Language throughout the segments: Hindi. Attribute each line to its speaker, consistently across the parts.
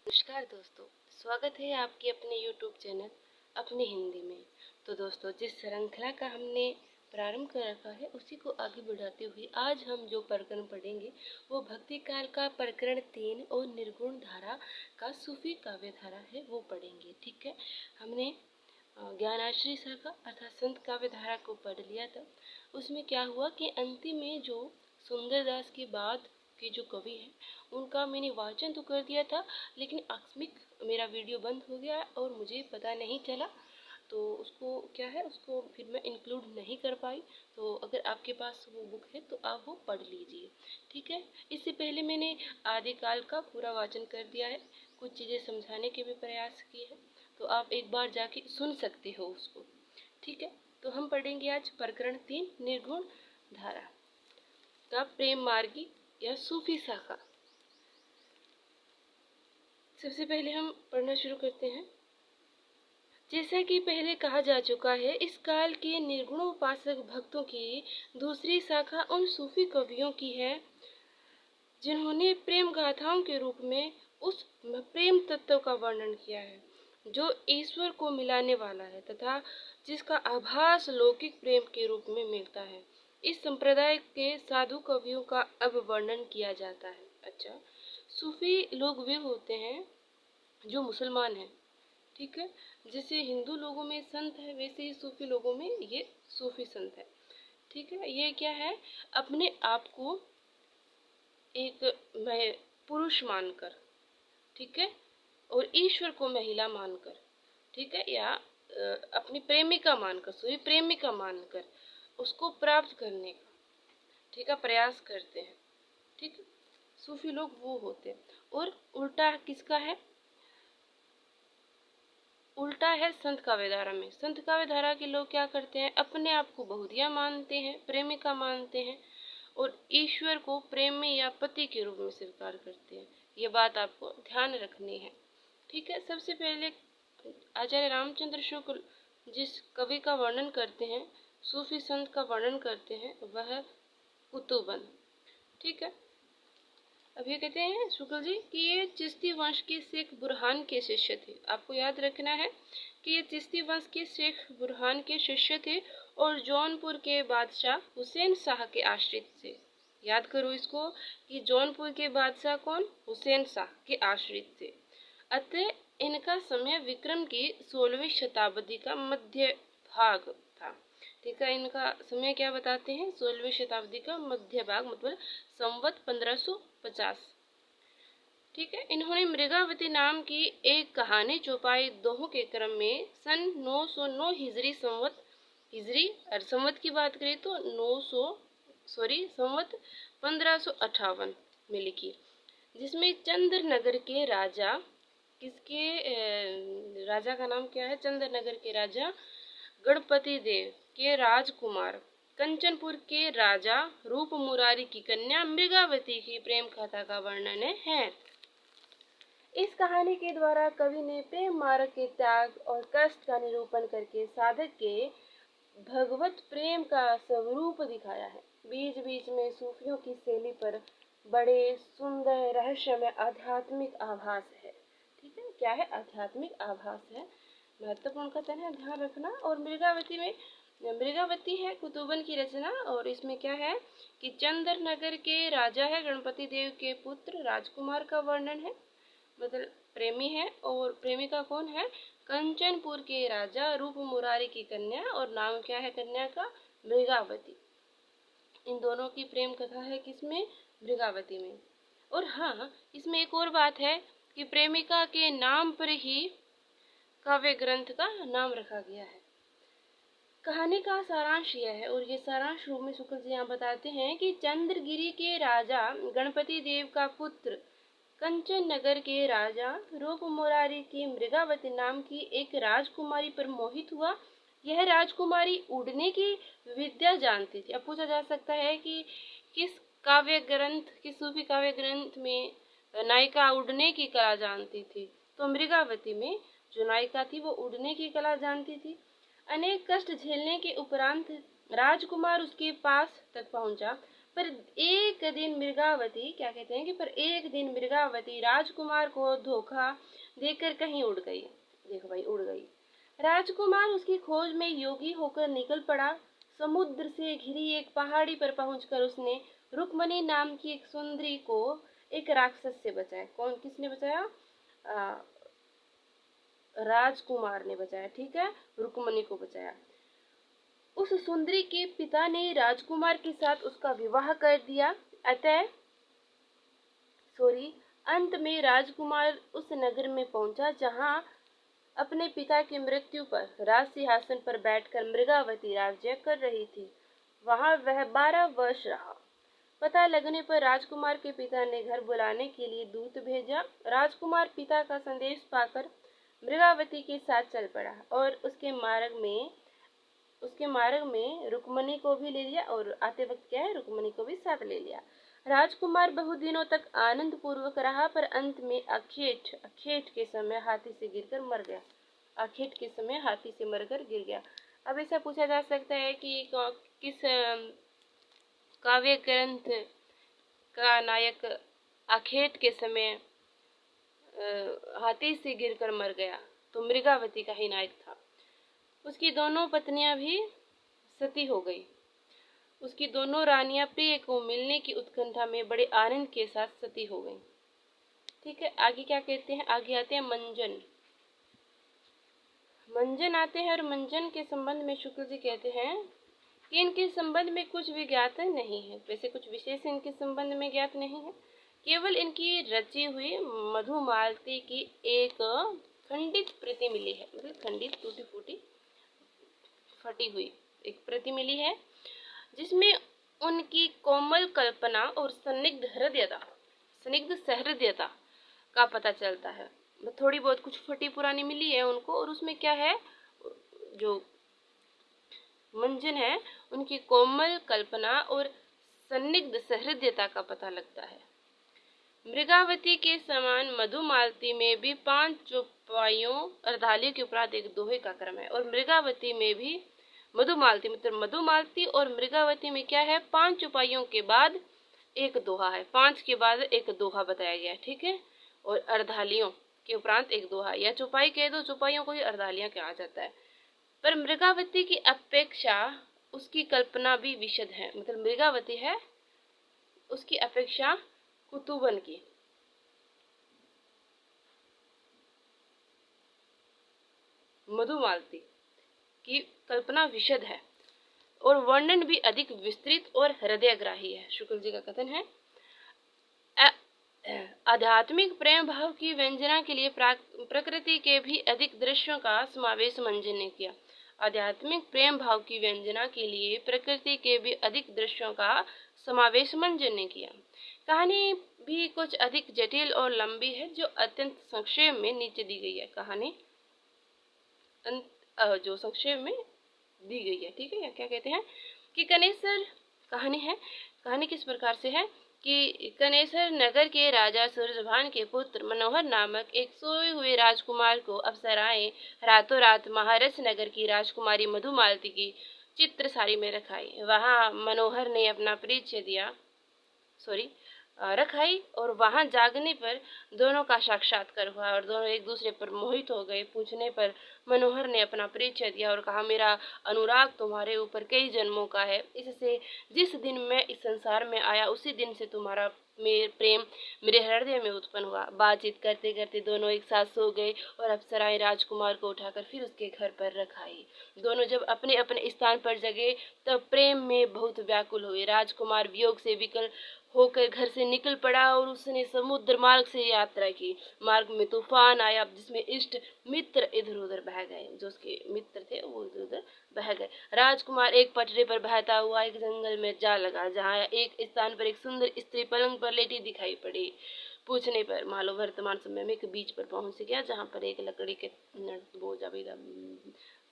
Speaker 1: नमस्कार दोस्तों, स्वागत है आपके अपने YouTube चैनल अपनी हिंदी में। तो दोस्तों, जिस श्रृंखला का हमने प्रारंभ कर रखा है उसी को आगे बढ़ाते हुए आज हम जो प्रकरण पढ़ेंगे वो भक्ति काल का प्रकरण 3 और निर्गुण धारा का सूफी काव्य धारा है वो पढ़ेंगे। ठीक है, हमने ज्ञानाश्रय शाखा अर्थात संत काव्य धारा को पढ़ लिया था। उसमें क्या हुआ कि अंतिम में जो सुंदरदास के बाद के जो कवि हैं उनका मैंने वाचन तो कर दिया था, लेकिन आकस्मिक मेरा वीडियो बंद हो गया और मुझे पता नहीं चला, तो उसको क्या है उसको फिर मैं इंक्लूड नहीं कर पाई। तो अगर आपके पास वो बुक है तो आप वो पढ़ लीजिए। ठीक है, इससे पहले मैंने आदिकाल का पूरा वाचन कर दिया है, कुछ चीज़ें समझाने के भी प्रयास किए हैं, तो आप एक बार जाके सुन सकते हो उसको। ठीक है, तो हम पढ़ेंगे आज प्रकरण 3 निर्गुण धारा का प्रेम मार्गी या सूफी शाखा। सबसे पहले हम पढ़ना शुरू करते हैं। जैसा कि पहले कहा जा चुका है, इस काल के निर्गुण उपासक भक्तों की दूसरी शाखा उन सूफी कवियों की है जिन्होंने प्रेम गाथाओं के रूप में उस प्रेम तत्व का वर्णन किया है जो ईश्वर को मिलाने वाला है तथा जिसका आभास लौकिक प्रेम के रूप में मिलता है। इस संप्रदाय के साधु कवियों का अब वर्णन किया जाता है। अच्छा, सूफी लोग वे होते हैं जो मुसलमान हैं। ठीक है, जैसे हिंदू लोगों में संत है वैसे ही सूफी लोगों में ये सूफी संत है। ठीक है, ये क्या है, अपने आप को एक पुरुष मानकर, ठीक है, और ईश्वर को महिला मानकर, ठीक है, या अपनी प्रेमिका मानकर, सूफी प्रेमिका मानकर उसको प्राप्त करने का, ठीक है, प्रयास करते हैं। ठीक है, सूफी लोग वो होते हैं। और उल्टा किसका है, उल्टा है संत काव्य धारा में। संत काव्य धारा के लोग क्या करते हैं, अपने आप को बहुधिया मानते हैं, प्रेमिका मानते हैं और ईश्वर को प्रेमी या पति के रूप में स्वीकार करते हैं। ये बात आपको ध्यान रखनी है। ठीक है, सबसे पहले आचार्य रामचंद्र शुक्ल जिस कवि का वर्णन करते हैं, सूफी संत का वर्णन करते हैं, वह कुतुबन। ठीक है, अब ये कहते हैं शुक्ल जी कि ये चिश्ती वंश के शेख बुरहान के शिष्य थे। आपको याद रखना है कि ये चिश्ती वंश के शेख बुरहान के शिष्य थे और जौनपुर के बादशाह हुसैन शाह के आश्रित थे। याद करो इसको कि जौनपुर के बादशाह कौन, हुसैन शाह के आश्रित थे। अतः इनका समय विक्रम की 16वीं शताब्दी का मध्य भाग था। ठीक है, इनका समय क्या बताते हैं, 16वीं शताब्दी का मध्य भाग, मतलब संवत 1550। ठीक है, इन्होंने मृगावती नाम की एक कहानी चौपाई दोहों के क्रम में सन 909 हिजरी संवत, हिजरी और संवत की बात करें तो संवत 1558 में लिखी, जिसमें चंद्रनगर के राजा, किसके राजा का नाम क्या है, चंद्रनगर के राजा गणपति देव के राजकुमार कंचनपुर के राजा रूप मुरारी की कन्या मृगावती की प्रेम कथा का वर्णन है। इस कहानी के द्वारा कवि ने प्रेम मार्ग के त्याग और कष्ट का निरूपण करके साधक के भगवत प्रेम का स्वरूप दिखाया है। बीच बीच में सूफियों की शैली पर बड़े सुंदर रहस्यमय आध्यात्मिक आभास है। ठीक है, क्या है, आध्यात्मिक आभास है, महत्वपूर्ण कथन है, ध्यान रखना। और मृगावती है कुतुबन की रचना, और इसमें क्या है कि चंद्रनगर के राजा है गणपति देव के पुत्र राजकुमार का वर्णन है, मतलब प्रेमी है, और प्रेमिका कौन है, कंचनपुर के राजा रूप मुरारी की कन्या, और नाम क्या है कन्या का, मृगावती। इन दोनों की प्रेम कथा है किसमें, मृगावती में। और हाँ, इसमें एक और बात है कि प्रेमिका के नाम पर ही काव्य ग्रंथ का नाम रखा गया है। कहानी का सारांश यह है, और ये सारांश रूप में शुक्ल जी यहाँ बताते हैं कि चंद्रगिरी के राजा गणपति देव का पुत्र कंचन नगर के राजा रूप मुरारी की मृगावती नाम की एक राजकुमारी पर मोहित हुआ। यह राजकुमारी उड़ने की विद्या जानती थी। अब पूछा जा सकता है कि किस काव्य ग्रंथ, किस सूफी काव्य ग्रंथ में नायिका उड़ने की कला जानती थी, तो मृगावती में जो नायिका थी वो उड़ने की कला जानती थी। अनेक कष्ट झेलने के उपरांत राजकुमार उसके पास तक पहुंचा, पर एक दिन मृगावती, क्या कहते हैं कि पर एक दिन मृगावती राजकुमार को धोखा देकर कहीं उड़ गई। देखो भाई, उड़ गई। राजकुमार उसकी खोज में योगी होकर निकल पड़ा। समुद्र से घिरी एक पहाड़ी पर पहुंचकर उसने रुक्मणी नाम की एक सुंदरी को एक राक्षस से बचाया। कौन, किसने बचाया? राजकुमार ने बचाया, ठीक है, रुक्मणी को बचाया। उस सुंदरी के पिता ने राजकुमार के साथ उसका विवाह कर दिया। अंत में राजकुमार उस नगर में पहुंचा जहां अपने पिता की मृत्यु पर राज सिंहासन पर बैठकर मृगावती राज्य कर रही थी। वहां वह 12 वर्ष रहा। पता लगने पर राजकुमार के पिता ने घर बुलाने के लिए दूत भेजा। राजकुमार पिता का संदेश पाकर मृगावती के साथ चल पड़ा और उसके मार्ग में रुक्मणी को भी ले लिया, और आते वक्त क्या है, रुक्मणी को भी साथ ले लिया। राजकुमार बहुत दिनों तक आनंद पूर्वक रहा, पर अंत में अखेट के समय हाथी से गिरकर मर गया। अखेट के समय हाथी से मरकर गिर गया। अब ऐसा पूछा जा सकता है कि किस काव्य ग्रंथ का नायक अखेट के समय हाथी से गिरकर मर गया? तो मृगावती का ही नायक था। उसकी दोनों पत्नियां भी सती हो गई। उसकी दोनों रानियां प्रिय को मिलने की उत्कंठा में बड़े आनंद के साथ सती हो गईं। ठीक है, आगे क्या कहते हैं? आगे आते हैं मंजन। मंजन आते हैं और मंजन के संबंध में शुक्ल जी कहते हैं कि इनके संबंध में कुछ भी ज्ञात नहीं है। वैसे कुछ विशेष इनके संबंध में ज्ञात नहीं है, केवल इनकी रची हुई मधुमालती की एक खंडित प्रति मिली है, मतलब खंडित, टूटी फूटी, फटी हुई एक प्रति मिली है, जिसमें उनकी कोमल कल्पना और स्निग्ध सहृदयता का पता चलता है। थोड़ी बहुत कुछ फटी पुरानी मिली है उनको, और उसमें क्या है, जो मंजन है उनकी कोमल कल्पना और स्निग्ध सहृदयता का पता लगता है। मृगावती के समान मधुमालती में भी 5 चौपाइयों अर्धालियों के उपरांत एक दोहे का क्रम है, और मृगावती में भी मधुमालती, मतलब मधुमालती और मृगावती में क्या है, 5 चौपाइयों के बाद एक दोहा है, 5 के बाद एक दोहा बताया गया है, ठीक है। और अर्धालियों के उपरांत एक दोहा, या चौपाई कह दो, चौपाइयों को ही अर्धालियां कहा जाता है। पर मृगावती की अपेक्षा उसकी कल्पना भी विशद है, मतलब मृगावती है उसकी अपेक्षा कुतुबन की मधुमालती की कल्पना विशद है और वर्णन भी अधिक विस्तृत और हृदयग्राही है। शुक्ल जी का कथन है, आध्यात्मिक प्रेम भाव की व्यंजना के लिए प्रकृति के भी अधिक दृश्यों का समावेश मंजन ने किया। आध्यात्मिक प्रेम भाव की व्यंजना के लिए प्रकृति के भी अधिक दृश्यों का समावेश मंजन ने किया। कहानी भी कुछ अधिक जटिल और लंबी है, जो अत्यंत संक्षेप में नीचे दी गई है। कहानी जो संक्षेप में दी गई है, ठीक है। या क्या कहते हैं कि कनेसर कहानी किस प्रकार से है कि कनेसर नगर के राजा सूरजभान के पुत्र मनोहर नामक एक सोए हुए राजकुमार को अप्सराएं रातों रात महारस नगर की राजकुमारी मधुमालती की चित्रसारी में वहां मनोहर ने अपना परिचय रखाई, और वहां जागने पर दोनों का साक्षात्कार हुआ और दोनों एक दूसरे पर मोहित हो गए। पूछने पर मनोहर ने अपना परिचय दिया और कहा, मेरा अनुराग तुम्हारे ऊपर कई जन्मों का है। इससे जिस दिन मैं इस संसार में आया उसी दिन से तुम्हारा प्रेम मेरे हृदय में उत्पन्न हुआ। बातचीत करते करते दोनों एक साथ सो गए और अप्सराएं राजकुमार को उठाकर फिर उसके घर पर रखाई। दोनों जब अपने अपने स्थान पर जगे तब प्रेम में बहुत व्याकुल हुए। राजकुमार वियोग से विकल होकर घर से निकल पड़ा और उसने समुद्र मार्ग से यात्रा की। मार्ग में तूफान आया जिसमें इष्ट मित्र इधर उधर बह गए, जो उसके मित्र थे वो इधर उधर बह गए। राजकुमार एक पटरी पर बहता हुआ एक जंगल में जा लगा, जहाँ एक स्थान पर एक सुंदर स्त्री पलंग पर लेटी दिखाई पड़ी। पूछने पर मालूम वर्तमान समय में एक बीच पर पहुंच गया, जहाँ पर एक लकड़ी के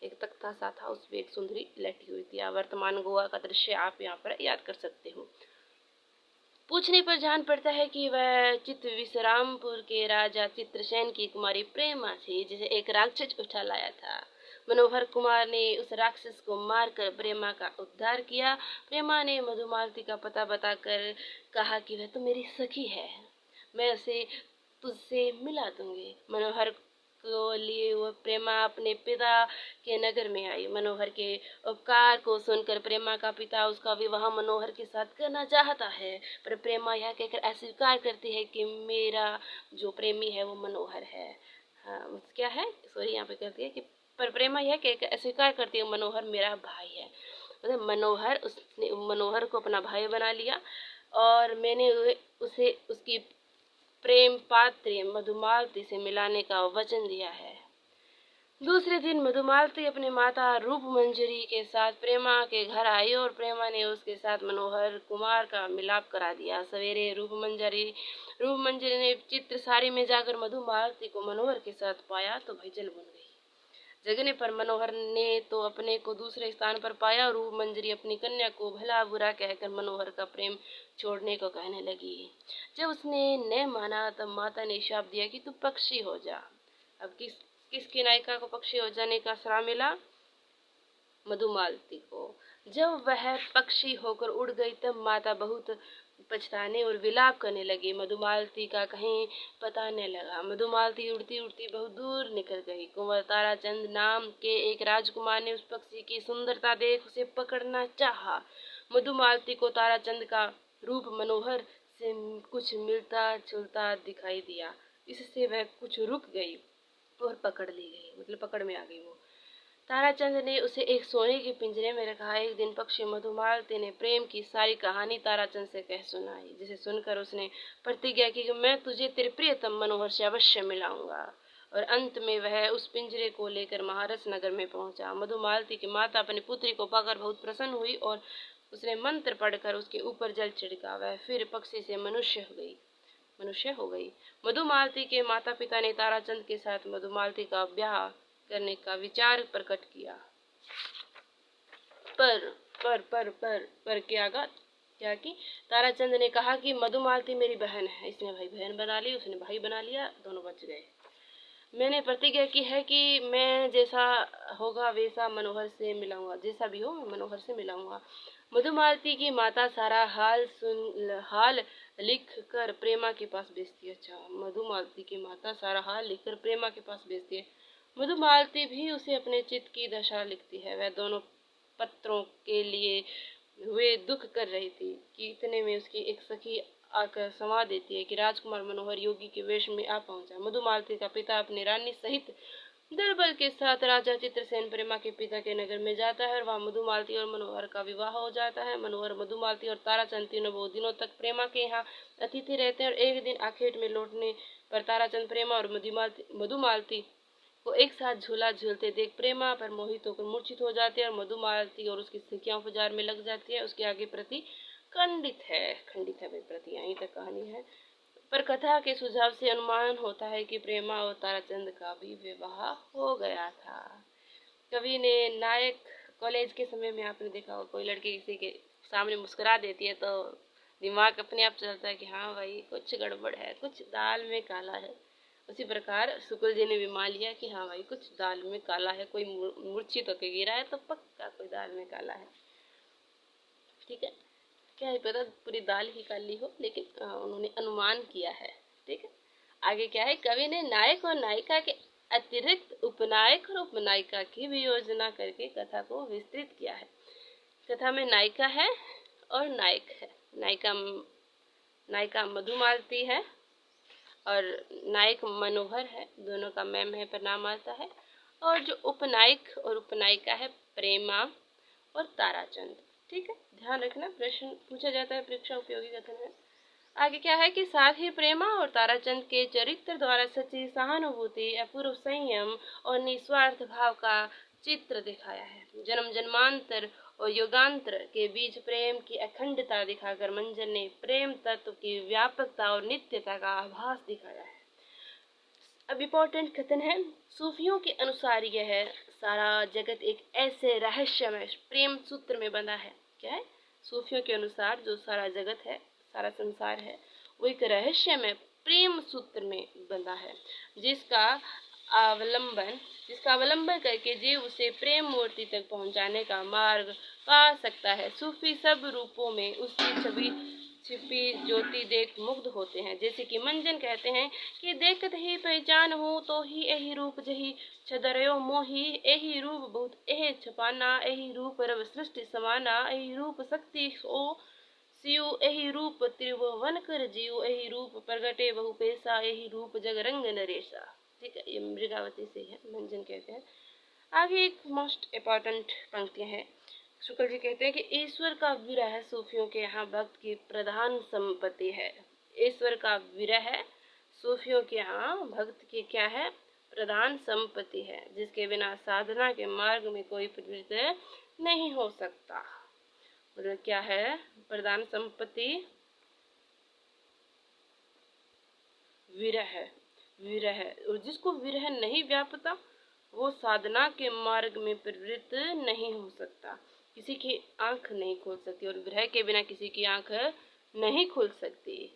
Speaker 1: एक तख्ता सा था, उस पर एक सुंदरी लेटी हुई थी। वर्तमान गोवा का दृश्य आप यहाँ पर याद कर सकते हो। पूछने पर जान पड़ता है कि वह चित्तविश्रामपुर के राजा चित्रसेन की कुमारी प्रेमा थी, जिसे एक राक्षस उठा लाया था। मनोहर कुमार ने उस राक्षस को मारकर प्रेमा का उद्धार किया। प्रेमा ने मधुमालती का पता बताकर कहा कि वह तो मेरी सखी है, मैं उसे तुझसे मिला दूंगी। मनोहर को लिए वह प्रेमा अपने पिता के नगर में आई। मनोहर के उपकार को सुनकर प्रेमा का पिता उसका विवाह मनोहर के साथ करना चाहता है, पर प्रेमा यह कहकर अस्वीकार करती है कि मेरा जो प्रेमी है वो मनोहर है। हाँ, क्या है, सॉरी, यहाँ पे कहती है कि पर प्रेमा यह कहकर अस्वीकार करती है मनोहर मेरा भाई है। मतलब उसने मनोहर को अपना भाई बना लिया और मैंने उसे उसकी प्रेम पात्री मधुमालती से मिलाने का वचन दिया है। दूसरे दिन मधुमालती अपनी माता रूपमंजरी के साथ प्रेमा के घर आई और प्रेमा ने उसके साथ मनोहर कुमार का मिलाप करा दिया। सवेरे रूपमंजरी ने चित्र साड़ी में जाकर मधुमालती को मनोहर के साथ पाया तो भैजल बन गई। जगने पर मनोहर ने तो अपने को दूसरे स्थान पर पाया। रूपमंजरी अपनी कन्या को भला बुरा कहकर मनोहर का प्रेम छोड़ने को कहने लगी। जब उसने न माना तब माता ने शाप दिया कि तू पक्षी हो जा। अब किसकी नायिका को पक्षी हो जाने का श्राप मिला? मधुमालती को। जब वह पक्षी होकर उड़ गई तब माता बहुत पछताने और विलाप करने लगी। मधुमालती का कहीं पता न लगा। मधुमालती उड़ती उड़ती बहुत दूर निकल गई। कुंवर ताराचंद नाम के एक राजकुमार ने उस पक्षी की सुंदरता देख उसे पकड़ना चाहा। मधुमालती को ताराचंद का रूप मनोहर से कुछ मिलता जुलता दिखाई दिया, इससे वह कुछ रुक गई और पकड़ ली गई, मतलब पकड़ में आ गई वो। ताराचंद ने उसे एक सोने के पिंजरे में रखा। एक दिन पक्षी मधुमालती ने प्रेम की सारी कहानी ताराचंद से कह सुनाई, जिसे सुनकर उसने प्रतिज्ञा की कि मैं तुझे तेरे प्रियतम मनोहर से अवश्य मिलाऊंगा। और अंत में वह उस पिंजरे को लेकर महारस नगर में पहुंचा। मधुमालती की माता अपनी पुत्री को पाकर बहुत प्रसन्न हुई और उसने मंत्र पढ़कर उसके ऊपर जल छिड़का। वह फिर पक्षी से मनुष्य हो गई। मधुमालती के माता पिता ने ताराचंद के साथ मधुमालती का ब्याह करने का विचार प्रकट किया। पर क्या कि ताराचंद ने कहा कि मधुमालती मेरी बहन है, इसने भाई बहन बना ली, उसने भाई बना लिया, दोनों बच गए। मैंने प्रतिज्ञा की है कि मैं जैसा होगा वैसा मनोहर से मिलाऊंगा, जैसा भी हो मैं मनोहर से मिलाऊंगा। मधुमालती की माता सारा हाल लिख कर प्रेमा के पास भेजती है। अच्छा, मधुमालती की माता सारा हाल लिखकर प्रेमा के पास भेजती है। मधुमालती भी उसे अपने चित्त की दशा लिखती है। वह दोनों पत्रों के लिए हुए दुख कर रही थी कि इतने में उसकी एक सखी आकर समा देती है कि राजकुमार मनोहर योगी के वेश में आ पहुंचा। मधुमालती का पिता अपनी रानी सहित दलबल के साथ राजा चित्रसेन प्रेमा के पिता के नगर में जाता है और वहां मधुमालती और मनोहर का विवाह हो जाता है। मनोहर, मधुमालती और ताराचंद तीनों बहुत दिनों तक प्रेमा के यहाँ अतिथि रहते हैं और एक दिन आखेट में लौटने पर ताराचंद प्रेमा और मधुमालती को एक साथ झूला झूलते देख प्रेमा पर मोहित होकर मूर्छित हो जाते हैं और मधुमालती और उसकी सखियां बाजार में लग जाती है। उसके आगे प्रति खंडित है भाई, प्रति यहीं तक कहानी है। पर कथा के सुझाव से अनुमान होता है कि प्रेमा और ताराचंद का भी विवाह हो गया था। कवि ने नायक, कॉलेज के समय में आपने देखा हो कोई लड़की किसी के सामने मुस्कुरा देती है तो दिमाग अपने आप चलता है कि हाँ भाई कुछ गड़बड़ है, कुछ दाल में काला है। उसी प्रकार शुक्ल जी ने भी मान लिया कि हाँ भाई कुछ दाल में काला है, कोई मूर्छित होकर गिरा है तो पक्का कोई दाल में काला है। ठीक है, क्या है पता पूरी दाल ही काली हो, लेकिन उन्होंने अनुमान किया है। ठीक है, आगे क्या है, कवि ने नायक और नायिका के अतिरिक्त उपनायक और उपनायिका की भी योजना करके कथा को विस्तृत किया है। कथा में नायिका है और नायक है। नायिका मधुमालती है और नायक मनोहर है, दोनों का मैम है पर नाम आता है। और जो उपनायक और उपनायिका है प्रेमा और ताराचंद। ठीक है, ध्यान रखना, प्रश्न पूछा जाता है, परीक्षा उपयोगी कथन है। आगे क्या है कि साथ ही प्रेमा और ताराचंद के चरित्र द्वारा सच्ची सहानुभूति, अपूर्व संयम और निस्वार्थ भाव का चित्र दिखाया है। जन्म जन्मांतर और युगांतर के बीच प्रेम की अखंडता दिखाकर मंजर ने प्रेम तत्व की व्यापकता और नित्यता का आभास दिखाया है। अब इम्पोर्टेंट कथन है, सूफियों के अनुसार यह सारा जगत एक ऐसे रहस्यमय प्रेम सूत्र में बंधा है। क्या है, सूफियों के अनुसार जो सारा जगत है, सारा संसार है, वो एक रहस्यमय प्रेम सूत्र में बंधा है, जिसका अवलंबन जिसका अवलंबन करके जीव उसे प्रेम मूर्ति तक पहुंचाने का मार्ग पा सकता है। सूफी सब रूपों में उसकी छवि छिपी ज्योति देख मुग्ध होते हैं। जैसे कि मंजन कहते हैं कि देखत ही पहचान हो तो ही यही रूप जही छदरयो मोही, यही रूप बहुत एह छपाना, यही रूप रव सृष्टि समाना, यही रूप शक्ति ओ सियो, यही रूप त्रिभुवन कर जियो, यही रूप प्रगटे बहु पैसा, यही रूप जग रंग नरेशा। ठीक है, ये मृगावती से है, मंजन कहते हैं। आगे एक मोस्ट इम्पॉर्टेंट पंक्तियां हैं। शुक्ल जी कहते हैं कि ईश्वर का विरह सूफियों के यहाँ भक्त की प्रधान संपत्ति है। ईश्वर का विरह सूफियों के यहाँ भक्त की क्या है? प्रधान संपत्ति है, जिसके बिना साधना के मार्ग में कोई प्रवृत्ति नहीं हो सकता। मतलब क्या है प्रधान संपत्ति? विरह। विरह, और जिसको विरह नहीं व्यापता वो साधना के मार्ग में प्रवृत्त नहीं हो सकता। किसी की आंख नहीं खोल सकती, और विरह के बिना किसी की आंख नहीं खुल सकती।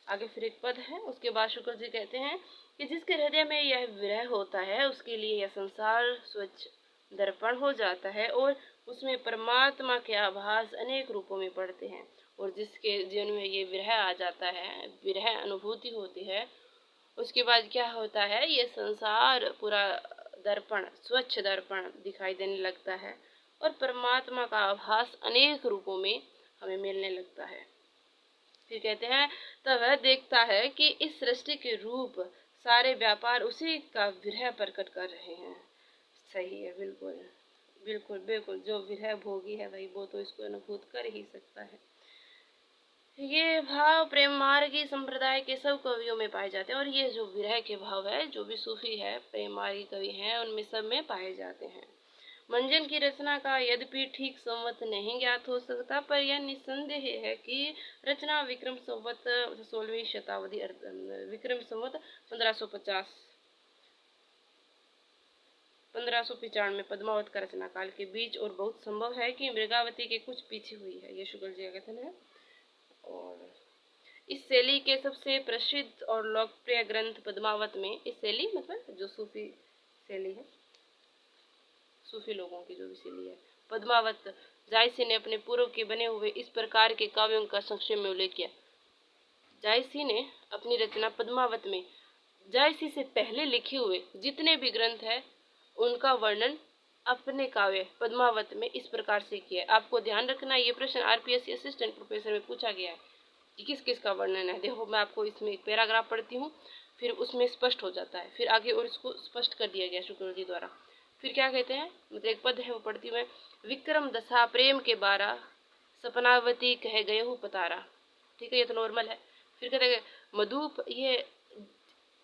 Speaker 1: आगे फिर एक पद है, उसके बाद शुक्र जी कहते हैं कि जिसके हृदय में यह विरह होता है उसके लिए यह संसार स्वच्छ दर्पण हो जाता है, और उसमें परमात्मा के आभास अनेक रूपों में पड़ते हैं। और जिसके जीवन में ये विरह आ जाता है, विरह अनुभूति होती है, उसके बाद क्या होता है? ये संसार पूरा दर्पण, स्वच्छ दर्पण दिखाई देने लगता है, और परमात्मा का आभास अनेक रूपों में हमें मिलने लगता है। फिर कहते हैं तब वह देखता है कि इस सृष्टि के रूप सारे व्यापार उसी का विरह प्रकट कर रहे हैं। सही है, बिल्कुल बिल्कुल बिल्कुल। जो विरह भोगी है भाई, वो तो इसको अनुभूत कर ही सकता है। ये भाव प्रेम मार्गी संप्रदाय के सब कवियों में पाए जाते हैं, और ये जो विरह के भाव है, जो भी सूफी है, प्रेम मार्गी कवि हैं, उनमें सब में पाए जाते हैं। मंजन की रचना का यद्यपि ठीक संवत नहीं ज्ञात हो सकता, पर यह निस्संदेह है कि रचना विक्रम संवत 16वीं शताब्दी, विक्रम संवत 1595 पद्मावत का रचना काल के बीच, और बहुत संभव है कि मृगावती के कुछ पीछे हुई है। ये शुक्ल जी का कथन है। और इस शैली के सबसे प्रसिद्ध और लोकप्रिय ग्रंथ पद्मावत में, इस शैली मतलब जो सूफी शैली है, सूफी लोगों की जो भी शैली है, पद्मावत जायसी ने अपने पूर्व के बने हुए इस प्रकार के काव्यों का संक्षेप में उल्लेख किया। जायसी ने अपनी रचना पद्मावत में जायसी से पहले लिखे हुए जितने भी ग्रंथ है उनका वर्णन अपने काव्य पद्मावत में इस प्रकार से किया है। आपको ध्यान रखना, ये प्रश्न आरपीएससी असिस्टेंट प्रोफेसर में पूछा गया है कि किस किस का वर्णन है। देखो मैं आपको इसमें एक पैराग्राफ पढ़ती हूँ, फिर उसमें स्पष्ट हो जाता है, फिर आगे और इसको स्पष्ट कर दिया गया शुक्र जी द्वारा। फिर क्या कहते हैं, मतलब एक पद है वो पढ़ती हूँ मैं। विक्रम दशा प्रेम के 12 सपनावती कह गए हूँ पतारा। ठीक है, ये तो नॉर्मल है। फिर कहते हैं मधुप, ये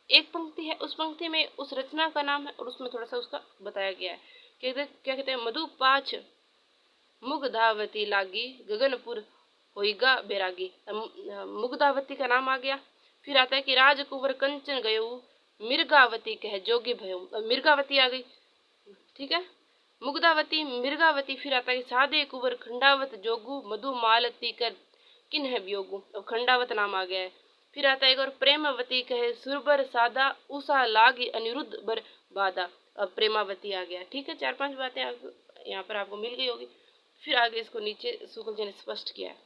Speaker 1: एक पंक्ति है, उस पंक्ति में उस रचना का नाम है और उसमें थोड़ा सा उसका बताया गया है। क्या कहते हैं, मधु पाछ मुग्धावती लागी गगनपुर होइगा बैरागी। मुग्धावती का नाम आ गया। फिर आता है कि राजकुंवर कंचन गयो मिर्गावती कह जोगी भयो। मिर्गावती आ गई, ठीक है, मुग्धावती मिर्गावती। फिर आता है कि सादे कुंवर खंडावत जोगू मधु मालती कर किन्ह वियोगू। अब खंडावत नाम आ गया है। फिर आता है और प्रेमवती कहे सुरबर सादा उषा लागी अनिरुद्ध बर बाधा। अब प्रेमावती आ गया। ठीक है, 4-5 बातें यहाँ पर आपको मिल गई होगी। फिर आगे इसको नीचे शुक्ल जी ने स्पष्ट किया है।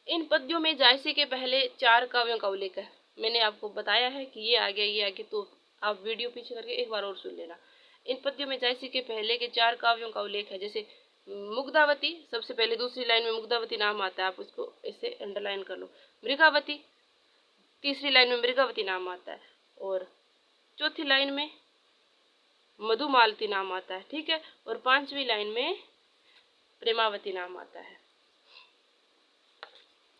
Speaker 1: इन पद्यों में जायसी के पहले 4 काव्यों का उल्लेख है। मैंने आपको बताया है कि ये आ गया, ये आ गया, तो आप वीडियो पीछे करके एक बार और सुन लेना। इन पद्यों में जायसी के पहले के 4 काव्यों का उल्लेख है। जैसे मुग्धावती, सबसे पहले दूसरी लाइन में मुग्धावती नाम आता है, आप उसको ऐसे अंडरलाइन कर लो। मृगावती, तीसरी लाइन में मृगावती नाम आता है, और चौथी लाइन में मधुमालती नाम आता है। ठीक है, और 5वीं लाइन में प्रेमावती नाम आता है।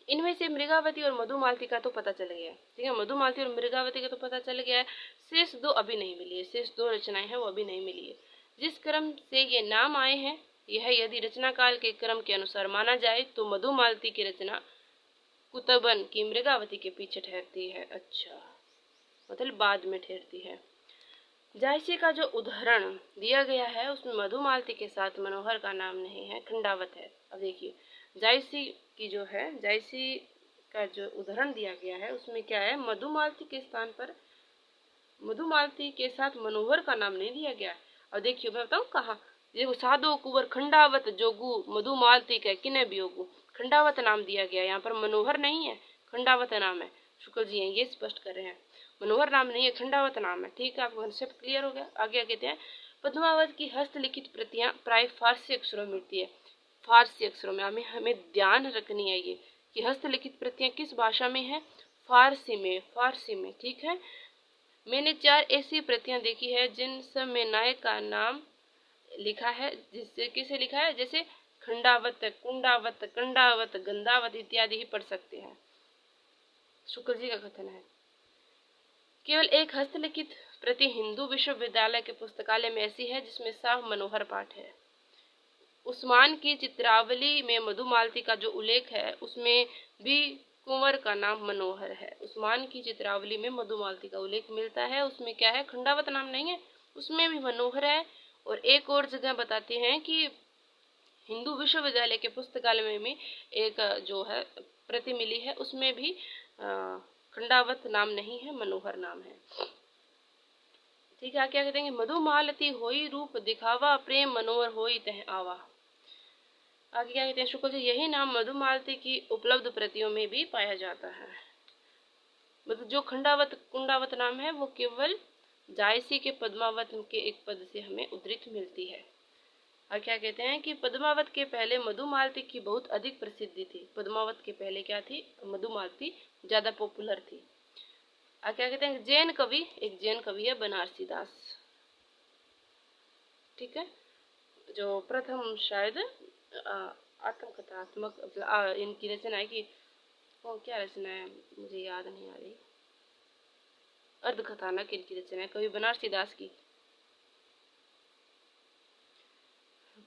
Speaker 1: इनमें से मृगावती और मधुमालती का तो पता चल गया है। ठीक है, मधुमालती और मृगावती का तो पता चल गया है। शेष 2 अभी नहीं मिली है, शेष 2 रचनाएं हैं वो अभी नहीं मिली है। जिस क्रम से ये नाम आए हैं, यह यदि रचना काल के क्रम के अनुसार माना जाए तो मधुमालती की रचना कुतबन की मृगावती के पीछे ठहरती है। अच्छा, मतलब बाद में ठहरती है। जायसी का जो उदाहरण दिया गया है उसमें मधुमालती के साथ मनोहर का नाम नहीं है, खंडावत है। अब देखिए जायसी की जो है, जायसी का जो उदाहरण दिया गया है उसमें क्या है, मधुमालती के स्थान पर मधुमालती के साथ मनोहर का नाम नहीं दिया गया है। और देखिए मैं बताऊँ कहाँ, ये साधो कुंवर खंडावत जोगू मधुमालती कह किने बियोगू, खंडावत नाम दिया गया, यहाँ पर मनोहर नहीं है, खंडावत नाम है। शुक्ल जी हैं ये स्पष्ट कर रहे हैं, मनोहर नाम नहीं है, खंडावत नाम है। ठीक है, आपको कंसेप्ट क्लियर हो गया। आगे कहते हैं पद्मावत की हस्तलिखित प्रतियां प्राय फारसी अक्षरों में मिलती है। फारसी अक्षरों में हमें ध्यान रखनी है ये कि हस्तलिखित प्रतियां किस भाषा में है, फारसी में, फारसी में। ठीक है, मैंने 4 ऐसी प्रतियां देखी है जिन सब में नायक का नाम लिखा है, जिससे किसे लिखा है, जैसे खंडावत, कुंडावत, कंडावत, गंधावत इत्यादि ही पढ़ सकते हैं। शुक्ल जी का कथन है केवल एक हस्तलिखित प्रति हिंदू विश्वविद्यालय के पुस्तकालय में ऐसी है जिसमें साफ मनोहर पाठ है। उस्मान की चित्रावली में मधुमालती का जो उल्लेख है उसमें भी कुंवर का नाम मनोहर है। उस्मान की चित्रावली में मधुमालती का उल्लेख मिलता है, उसमें क्या है, खंडावत नाम नहीं है, उसमें भी मनोहर है। और एक और जगह बताते हैं कि हिंदू विश्वविद्यालय के पुस्तकालय में भी एक जो है प्रति मिली है, उसमें भी खंडावत नाम नहीं है, मनोहर नाम है। ठीक है, क्या कहते हैं, मधुमालती होई रूप दिखावा प्रेम मनोहर होई तह आवा। आगे क्या कहते हैं, शुक्ल जी यही नाम मधुमालती की उपलब्ध प्रतियों में भी पाया जाता है। मतलब जो खंडावत कुंडावत नाम है वो केवल जायसी के पद्मावत के एक पद से हमें उद्धृत मिलती है। और क्या कहते हैं कि पद्मावत के पहले मधुमालती की बहुत अधिक प्रसिद्धि थी। पद्मावत के पहले क्या थी, मधुमालती ज्यादा पॉपुलर थी। और क्या कहते हैं, जैन कवि, एक जैन कवि है बनारसी दास, ठीक है, जो प्रथम शायद आत्मकथात्मक इनकी रचना है कि क्या रचना है मुझे याद नहीं आ रही, अर्धकथानक इनकी रचना है कवि बनारसी दास की।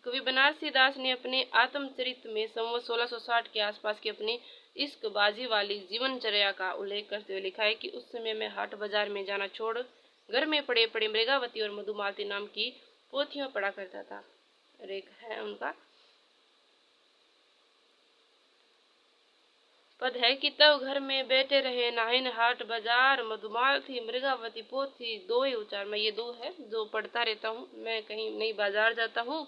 Speaker 1: कवि बनारसी दास ने अपने आत्मचरित में संवत 1660 के आसपास की अपनी इश्कबाजी वाली जीवनचर्या का उल्लेख करते हुए लिखा है कि उस समय में हाट बाजार में जाना छोड़ घर में पड़े पड़े मृगावती और मधुमालती नाम की पोथियां पढ़ा करता था। और एक है उनका पद है कि तब घर में बैठे रहे नाहिन हाट बाजार मधुमालती मृगावती पोथी दो ही उच्चार। मैं ये दो है जो पढ़ता रहता हूँ, मैं कहीं नहीं बाजार जाता हूँ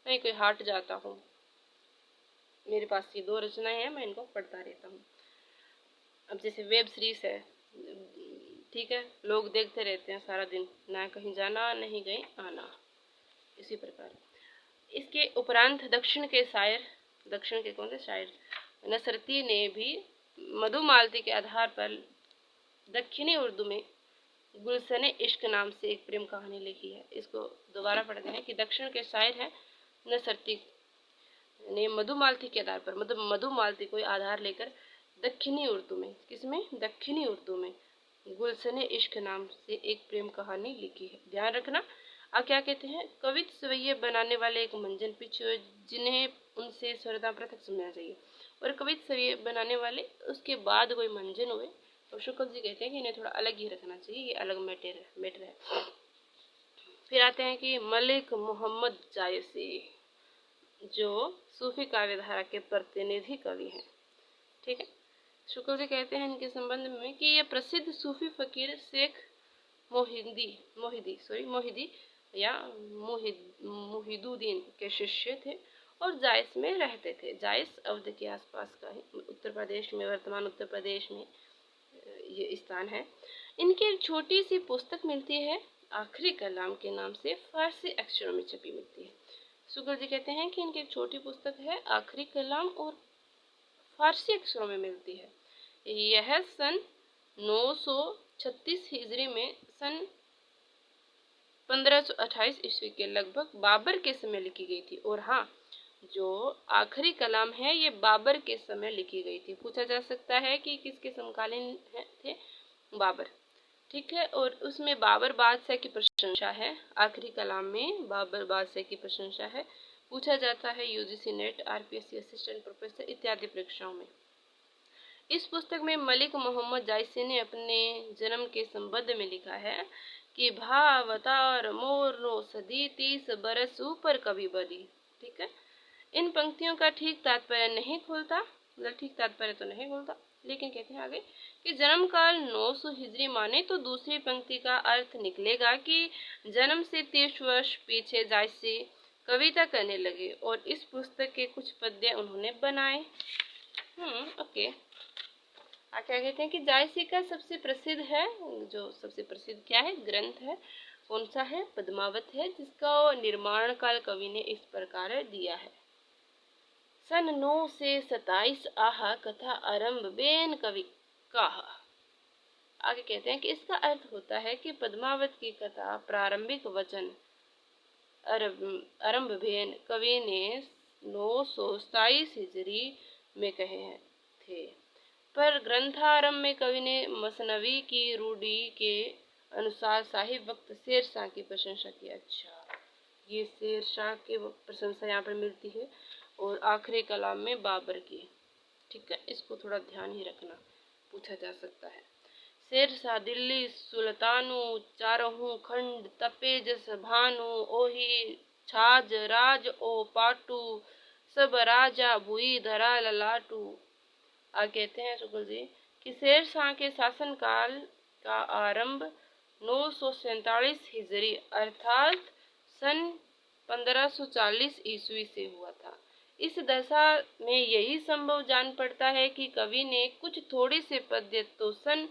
Speaker 1: नहीं कोई हाट जाता हूँ, मेरे पास ये दो रचनाएं हैं, मैं इनको पढ़ता रहता हूँ। अब जैसे वेब सीरीज है, ठीक है, लोग देखते रहते हैं सारा दिन, ना कहीं जाना नहीं कहीं आना, इसी प्रकार। इसके उपरांत दक्षिण के शायर, दक्षिण के कौन से शायर, नसरती ने भी मधुमालती के आधार पर दक्षिणी उर्दू में गुलशने इश्क नाम से एक प्रेम कहानी लिखी है। इसको दोबारा पढ़ते हैं कि दक्षिण के शायर हैं नसरती ने मधुमालती के आधार पर, मतलब मधुमालती को आधार लेकर दक्षिणी उर्दू में, किसमें, दक्षिणी उर्दू में गुलशने इश्क नाम से एक प्रेम कहानी लिखी है। ध्यान रखना। अब क्या कहते हैं, कवित सवैये बनाने वाले एक मंजन पीछे जिन्हें उनसे सर्वदा पृथक समझना चाहिए, और कवित सवैये बनाने वाले उसके बाद कोई मंजन हुए तो शुक्ल जी कहते हैं कि इन्हें थोड़ा अलग ही रखना चाहिए, ये अलग मैटर है। फिर आते हैं कि मलिक मोहम्मद जायसी जो सूफी काव्यधारा के प्रतिनिधि कवि हैं। ठीक है, शुक्ल जी कहते हैं इनके संबंध में कि ये प्रसिद्ध सूफी फकीर शेख मोहिदी या मुहिदुद्दीन के शिष्य थे और जायस में रहते थे। जायस अवध के आसपास का ही उत्तर प्रदेश में, वर्तमान उत्तर प्रदेश में ये स्थान है। इनकी एक छोटी सी पुस्तक मिलती है आखिरी कलाम के नाम से, फारसी अक्षरों में छपी मिलती है। शुक्ल जी कहते हैं कि इनकी एक छोटी पुस्तक है आखिरी कलाम और फारसी अक्षरों में मिलती है। यह सन 936 हिजरी में सन 1528 ईस्वी के लगभग बाबर के समय लिखी गई थी। और हाँ, जो आखिरी कलाम है ये बाबर के समय लिखी गई थी। पूछा जा सकता है कि किसके समकालीन थे, बाबर। ठीक है, और उसमें बाबर बादशाह की प्रशंसा है, आखिरी कलाम में बाबर बादशाह की प्रशंसा है। पूछा जाता है UGC net, RPSC assistant professor इत्यादि परीक्षाओं में। इस पुस्तक में मलिक मोहम्मद जायसी ने अपने जन्म के संबंध में लिखा है कि भावतार मोरो सदी 30 बरस ऊपर कभी बदी। ठीक है, इन पंक्तियों का ठीक तात्पर्य नहीं खोलता, मतलब ठीक तात्पर्य तो नहीं खोलता, लेकिन कहते हैं आगे कि जन्म काल 900 हिजरी माने तो दूसरी पंक्ति का अर्थ निकलेगा कि जन्म से 30 वर्ष पीछे जायसी कविता करने लगे और इस पुस्तक के कुछ पद्य उन्होंने बनाए। ओके। क्या कहते हैं कि जायसी का सबसे प्रसिद्ध है, जो सबसे प्रसिद्ध क्या है ग्रंथ है, कौन सा है? पद्मावत है, जिसका निर्माण काल कवि ने इस प्रकार दिया है। सन 9 से 27 आह कथा आरंभ बेन कवि काह। आगे कहते हैं कि इसका अर्थ होता है कि पद्मावत की कथा प्रारंभिक वचन आरंभ बेन कवि ने 927 हिजरी में कहे थे, पर ग्रंथारंभ में कवि ने मसनवी की रूढ़ी के अनुसार साहिब वक्त शेर शाह की प्रशंसा की। अच्छा, ये शेर शाह की प्रशंसा यहाँ पर मिलती है और आखिरी कलाम में बाबर की। ठीक है, इसको थोड़ा ध्यान ही रखना, पूछा जा सकता है। शेर शाह दिल्ली सुल्तानु चारहू खंड तपे जस भानु ओही छाज राज ओ पाटू सब राजा भुई धरा ललाटू। कहते हैं शुक्ल जी कि शेर शाह के शासनकाल का आरंभ 947 हिजरी अर्थात सन 1540 ईस्वी से हुआ था। इस दशा में यही संभव जान पड़ता है कि कवि ने कुछ थोड़े से पद्य तो सन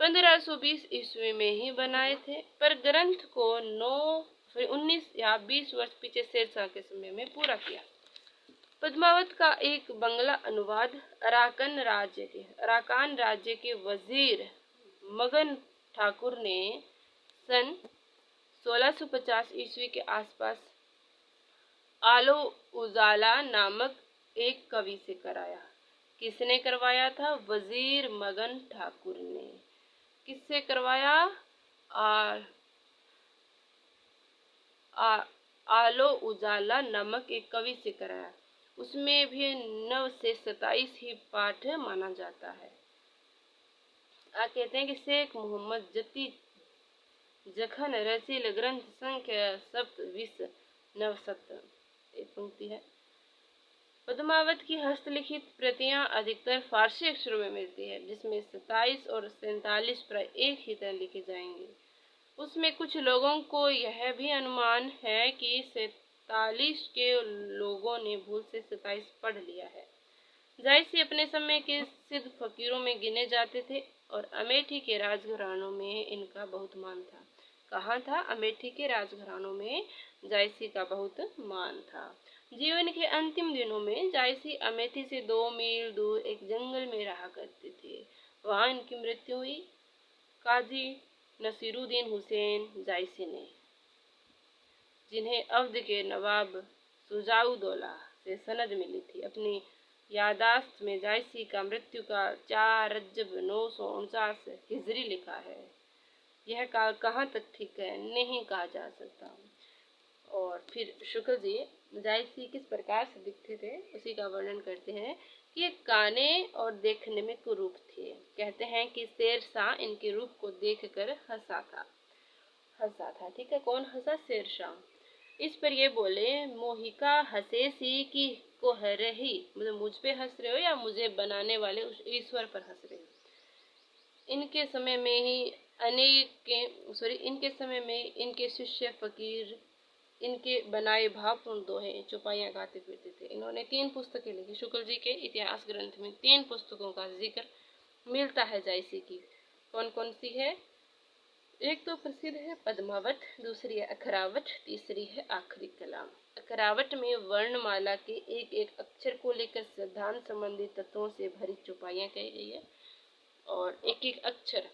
Speaker 1: 1520 ईस्वी में ही बनाए थे, पर ग्रंथ को 19 या 20 वर्ष पीछे शेर शाह के समय में पूरा किया। पद्मावत का एक बंगला अनुवाद अराकान राज्य के वजीर मगन ठाकुर ने सन 1650 ईस्वी के आसपास आलो उजाला नामक एक कवि से कराया। किसने करवाया था? वजीर मगन ठाकुर ने। किससे करवाया? आलो उजाला नामक एक कवि से कराया। उसमें भी 9 से 27 ही पाठ माना जाता है। कहते हैं कि शेख मोहम्मद जती जखन रचिल ग्रंथ संख्या सप्त विश नवसत। एक पंक्ति है। पद्मावत की हस्तलिखित प्रतियां अधिकतर फारसी अक्षरों में मिलती है, जिसमें 27 और 47 प्राय एक ही तरह लिखे जाएंगे। उसमें कुछ लोगों को यह भी अनुमान है कि 47 के लोगों ने भूल से 27 पढ़ लिया है। जायसी अपने समय के सिद्ध फकीरों में गिने जाते थे और अमेठी के राजघरानों में इनका बहुत मान था। कहाँ था? अमेठी के राजघरानों में जायसी का बहुत मान था। जीवन के अंतिम दिनों में जायसी अमेठी से 2 मील दूर एक जंगल में रहा करते थे। वहां इनकी मृत्यु हुई। काजी नसीरुद्दीन हुसैन जायसी ने, जिन्हें अवध के नवाब शुजाउद्दौला से सनद मिली थी, अपनी यादाश्त में जायसी का मृत्यु का 4 रजब 949 हिजरी लिखा है। यह काल कहाँ तक ठीक है नहीं कहा जा सकता। और फिर शुक्ल जी जायसी किस प्रकार से दिखते थे उसी का वर्णन करते हैं कि ये काने और देखने में कुरूप थे। कहते हैं कि शेर शाह इनके रूप को देखकर हंसा था। ठीक है, कौन हंसा? शेर शाह। इस पर ये बोले, मोहिका हंसे सी की को रही, मतलब मुझ पे हंस रहे हो या मुझे बनाने वाले उस ईश्वर पर हंस रहे हो। इनके समय में इनके शिष्य फकीर इनके बनाए भावपूर्ण दोहे चौपाइयाँ गाते फिरते थे। इन्होंने 3 पुस्तकें लिखी। शुक्ल जी के इतिहास ग्रंथ में 3 पुस्तकों का जिक्र मिलता है जायसी की। कौन कौन सी है? एक तो प्रसिद्ध है पद्मावत, दूसरी है अखरावट, तीसरी है आखिरी कलाम। अखरावट में वर्णमाला के एक एक अक्षर को लेकर सिद्धांत संबंधी तत्वों से भरी चौपाइयाँ कही गई है और एक एक अक्षर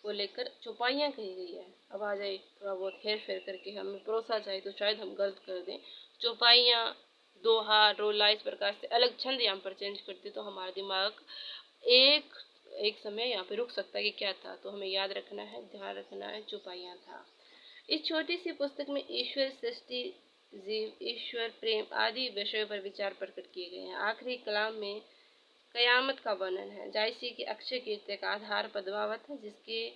Speaker 1: को लेकर चौपाइयाँ कही गई है। अब आ जाए थोड़ा बहुत हेर फेर करके हमें परोसा जाए तो शायद हम गलत कर दें। चौपाइयाँ, दोहा, रोला इस प्रकार से अलग छंद यहाँ पर चेंज करते तो हमारा दिमाग एक समय यहाँ पे रुक सकता है कि क्या था। तो हमें याद रखना है, ध्यान रखना है, चौपाइयाँ था। इस छोटी सी पुस्तक में ईश्वर, सृष्टि, जीव, ईश्वर, प्रेम आदि विषयों पर विचार प्रकट किए गए हैं। आखिरी कलाम में कयामत का वर्णन है। जायसी की अक्षय कीर्ति का आधार पद्मावत है, जिसके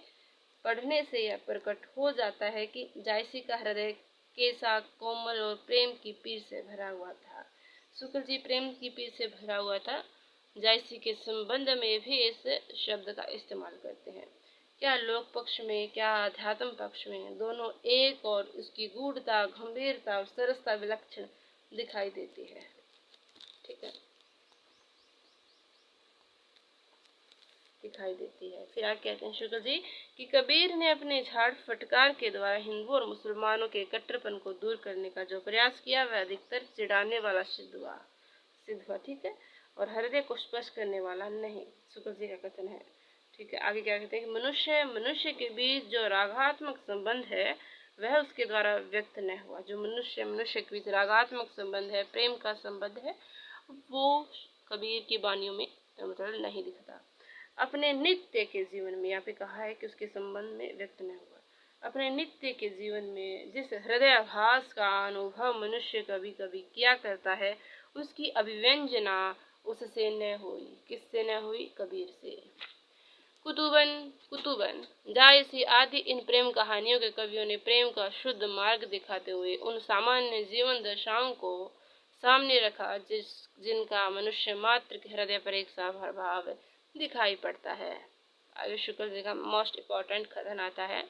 Speaker 1: पढ़ने से यह प्रकट हो जाता है कि जायसी का हृदय कैसा कोमल और प्रेम की पीर से भरा हुआ था। शुक्ल जी प्रेम की पीर से भरा हुआ था जायसी के संबंध में भी इस शब्द का इस्तेमाल करते हैं। क्या लोक पक्ष में क्या अध्यात्म पक्ष में, दोनों एक और उसकी गूढ़ता, गंभीरता और सरसता विलक्षण दिखाई देती है। ठीक है, दिखाई देती है। फिर आगे कहते हैं शुक्ल जी कि कबीर ने अपने झाड़ फटकार के द्वारा हिंदुओं और मुसलमानों के कट्टरपन को दूर करने का जो प्रयास किया वह अधिकतर चिढ़ाने वाला सिद्ध हुआ। ठीक है, और हृदय को स्पर्श करने वाला नहीं, शुक्ल जी का कथन है। ठीक है, आगे क्या कहते हैं कि मनुष्य के बीच जो रागात्मक संबंध है वह उसके द्वारा व्यक्त न हुआ। जो मनुष्य के बीच रागात्मक संबंध है, प्रेम का संबंध है, वो कबीर की वाणियों में मतलब नहीं दिखता। अपने नित्य के जीवन में, यहाँ पे कहा है कि उसके संबंध में व्यक्त न हुआ। अपने नित्य के जीवन में जिस हृदयाभास का अनुभव मनुष्य कभी कभी किया करता है, उसकी अभिव्यंजना उससे न हुई। किससे न हुई? कबीर से। कुतुबन जायसी आदि इन प्रेम कहानियों के कवियों ने प्रेम का शुद्ध मार्ग दिखाते हुए उन सामान्य जीवन दशाओं को सामने रखा जिनका मनुष्य मात्र के हृदय पर एक सा भाव दिखाई पड़ता है। आगे शुक्ल जी का मोस्ट इम्पॉर्टेंट कथन आता है,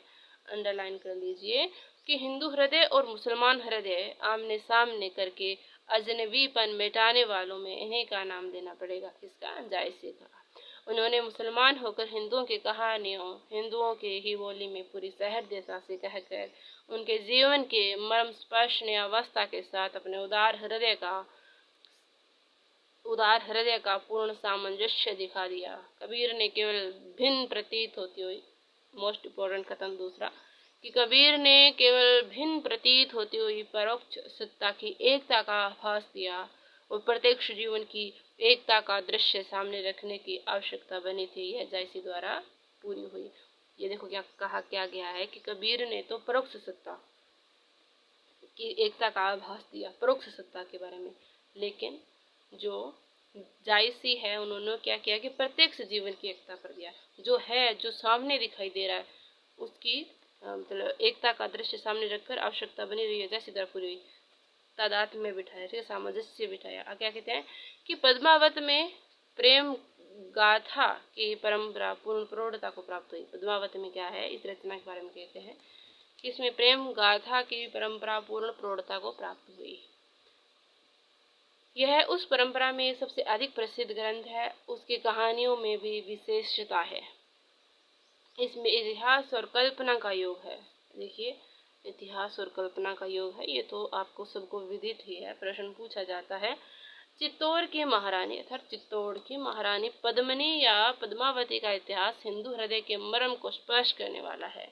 Speaker 1: अंडरलाइन कर लीजिए कि हिंदू हृदय और मुसलमान हृदय आमने सामने करके अजनबीपन मिटाने वालों में इन्हीं का नाम देना पड़ेगा। किसका? जायसी का। उन्होंने मुसलमान होकर हिंदुओं की कहानियों, हिंदुओं के ही बोली में पूरी सहृदयता से कहकर उनके जीवन के मर्म स्पर्शनीय अवस्था के साथ अपने उदार हृदय का पूर्ण सामंजस्य दिखा दिया। कबीर ने केवल भिन्न प्रतीत होती हुई, मोस्ट इम्पोर्टेंट कथन दूसरा, कि कबीर ने केवल भिन्न प्रतीत होती हुई परोक्ष सत्ता की एकता का आभास दिया और प्रत्यक्ष जीवन की एकता का दृश्य सामने रखने की आवश्यकता बनी थी, यह जायसी द्वारा पूरी हुई। ये देखो क्या गया है कि कबीर ने तो परोक्ष सत्ता की एकता का आभास दिया, परोक्ष सत्ता के बारे में, लेकिन जो जायसी है उन्होंने क्या किया कि प्रत्यक्ष जीवन की एकता कर दिया। जो है, जो सामने दिखाई दे रहा है, उसकी मतलब एकता का दृश्य सामने रखकर आवश्यकता बनी रही है, जैसी तरह पूरी हुई, तादाद में बिठाया, ठीक है, सामंजस्य बिठाया। क्या कहते हैं कि पद्मावत में प्रेम गाथा की परंपरा पूर्ण प्रौढ़ता को प्राप्त हुई। पद्मावत में क्या है, इस रचना के बारे में कहते हैं कि इसमें प्रेम गाथा की परंपरा पूर्ण प्रौढ़ता को प्राप्त हुई। यह उस परंपरा में सबसे अधिक प्रसिद्ध ग्रंथ है। उसकी कहानियों में भी विशेषता है। इसमें इतिहास और कल्पना का योग है। देखिए, इतिहास और कल्पना का योग है, ये तो आपको सबको विदित ही है, प्रश्न पूछा जाता है। चित्तौड़ की महारानी अर्थात चित्तौड़ की महारानी पद्मिनी या पद्मावती का इतिहास हिंदू हृदय के मर्म को स्पर्श करने वाला है।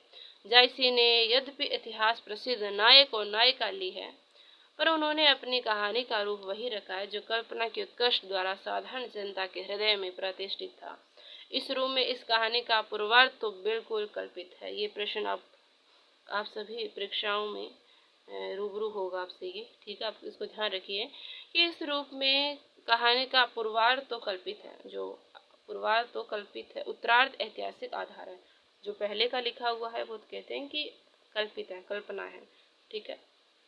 Speaker 1: जायसी ने यद्यपि इतिहास प्रसिद्ध नायक और नायिका ली है, पर उन्होंने अपनी कहानी का रूप वही रखा है जो कल्पना के उत्कर्ष द्वारा साधारण जनता के हृदय में प्रतिष्ठित था। इस रूप में इस कहानी का पूर्वार्ध तो बिल्कुल कल्पित है। ये प्रश्न आप सभी परीक्षाओं में रूबरू होगा आपसे ये, ठीक है, आप इसको ध्यान रखिए कि इस रूप में कहानी का पूर्वार्ध तो कल्पित है, जो पूर्वार्ध तो कल्पित है, उत्तरार्ध ऐतिहासिक आधार है। जो पहले का लिखा हुआ है वो तो कहते हैं कि कल्पित है, कल्पना है, ठीक है,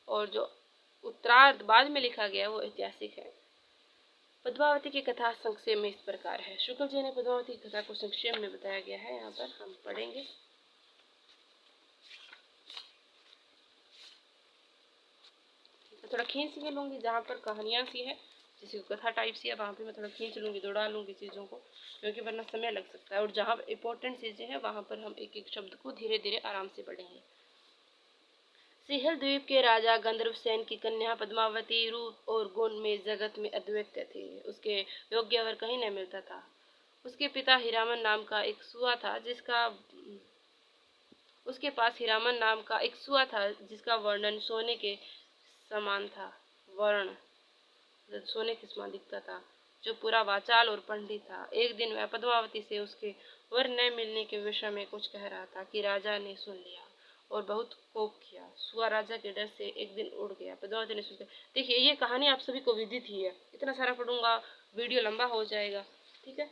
Speaker 1: और जो उत्तरार्ध बाद में लिखा गया वो ऐतिहासिक है। पद्मावती की कथा संक्षेप में इस प्रकार है। शुक्ल जी ने पद्मावती की कथा को संक्षेप में बताया गया है, यहाँ पर हम पढ़ेंगे। थोड़ा खींच के लूँगी, जहाँ पर कहानियाँ सी है, जैसे कथा टाइप सी है, वहाँ पे मैं थोड़ा खींच लूँगी, दौड़ा लूँगी चीज़ों को, क्योंकि वरना समय लग सकता है। और जहाँ इंपॉर्टेंट चीज़ें हैं वहाँ पर हम एक एक शब्द को धीरे धीरे आराम से पढ़ेंगे। सिंहल द्वीप के राजा गंधर्वसेन की कन्या पद्मावती रूप और गुण में जगत में अद्वितीय थी। उसके योग्य वर कहीं न मिलता था। उसके पिता हीरामन नाम का एक सुआ था उसके पास हीरामन नाम का एक सुआ था जिसका वर्णन सोने के समान था, वर्ण सोने के समान दिखता था, जो पूरा वाचाल और पंडित था। एक दिन वह पद्मावती से उसके वर न मिलने के विषय में कुछ कह रहा था कि राजा ने सुन लिया और बहुत कोप किया। सुआ राजा के डर से एक दिन उड़ गया। पद्मावती ने सोचा, देखिए ये कहानी आप सभी को विदित ही है, इतना सारा पढ़ूंगा वीडियो लंबा हो जाएगा, ठीक है।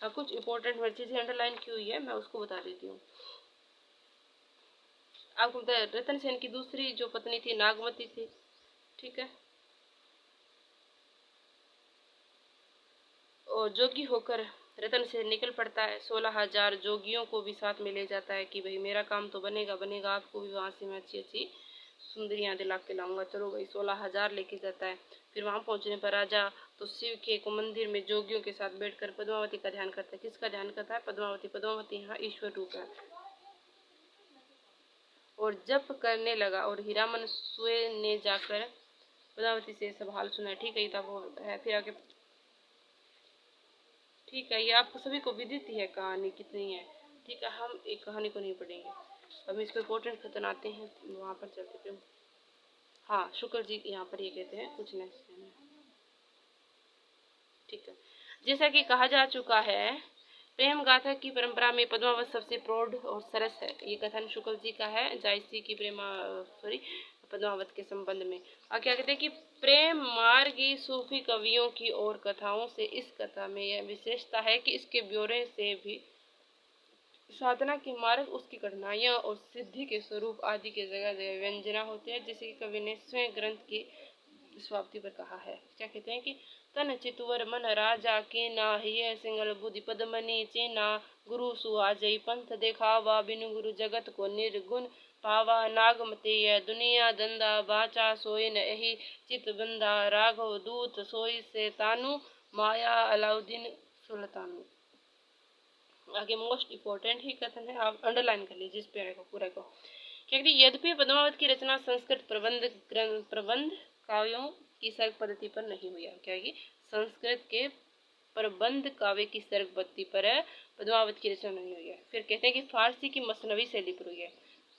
Speaker 1: हाँ, कुछ इंपॉर्टेंट चीजें अंडरलाइन की हुई है, मैं उसको बता देती हूँ आपको। रतन सेन की दूसरी जो पत्नी थी नागमती थी, ठीक है, और जोगी होकर रतन से निकल पड़ता है। 16,000 जोगियों को भी साथ में ले जाता है कि भाई मेरा काम तो बनेगा बनेगा, आपको भी वहाँ से मैं अच्छी अच्छी सुंदरियाँ दिला के लाऊंगा। चलो भाई 16,000 लेके जाता है। फिर वहाँ पहुँचने पर राजा तो शिव के को मंदिर में जोगियों के साथ बैठकर पद्मावती का ध्यान करता है। किसका ध्यान करता है? पद्मावती। पद्मावती यहाँ ईश्वर रूप है। और जप करने लगा और हीरामन स्वयं ने जाकर पद्मावती से सब हाल सुना। ठीक है, तब वो है। फिर आगे ठीक है, ये आपको सभी को विदित ही है कहानी कितनी है। ठीक है, हम एक कहानी को नहीं पढ़ेंगे, अब इसको इम्पोर्टेंट खतन आते हैं, वहाँ पर चलते थे। हाँ, शुक्र जी यहाँ पर ये कहते हैं कुछ नहीं। ठीक है, जैसा कि कहा जा चुका है, प्रेम गाथा की परंपरा में पद्मावत सबसे प्रौढ़ और सरस है। ये कथन शुक्ल जी का है जायसी की पद्मावत के संबंध में। और क्या कहते हैं कि प्रेम मार्गी सूफी कवियों की और कथाओं से इस कथा में यह विशेषता है कि इसके ब्यौरे से भी साधना के मार्ग, उसकी कठिनाइयाँ और सिद्धि के स्वरूप आदि के जगह जगह व्यंजना होते हैं, जैसे कि कवि ने स्वयं ग्रंथ की समाप्ति पर कहा है। क्या कहते हैं कि तन चितवर मन राजा के ना हिय सिंगल बुद्धि पद्मनी चेना गुरु सुहाजई पंथ देखावा बिनु गुरु जगत को निर्गुण पावा नागमतेय दुनिया दंदा बाचा सोई न यही चित बंदा राघव दूत सोई से तानु माया अलाउद्दीन सुल्तानु। आगे मोस्ट इम्पोर्टेंट ही कथन है, आप अंडरलाइन कर लीजिए इस पेड़ को पूरा को। क्या यद्यपि पद्मावत की रचना संस्कृत प्रबंध काव्यों की सर्ग पद्धति पर नहीं हुई है। क्या कि संस्कृत के प्रबंध काव्य की सर्ग पद्धति पर पद्मावत की रचना नहीं हुई है। फिर कहते हैं कि फारसी की मसनवी शैली पर हुई है।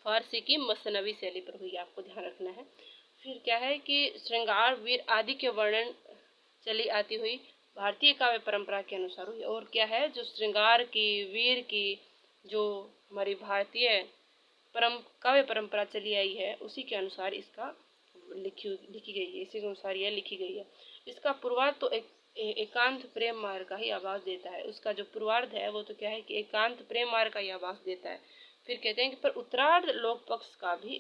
Speaker 1: फारसी की मसनवी शैली पर हुई है, आपको ध्यान रखना है। फिर क्या है कि श्रृंगार वीर आदि के वर्णन चली आती हुई भारतीय काव्य परंपरा के अनुसार हुई। और क्या है, जो श्रृंगार की वीर की जो हमारी भारतीय काव्य परंपरा चली आई है उसी के अनुसार इसका लिखी गई है, इसी के अनुसार यह लिखी गई है। इसका पूर्वार्ध तो एकांत प्रेम मार्ग का ही आवाज देता है। उसका जो पूर्वार्ध है वो तो क्या है कि एकांत प्रेम मार्ग का ही आवाज देता है। फिर कहते हैं कि पर उत्तरार्ध लोक पक्ष का भी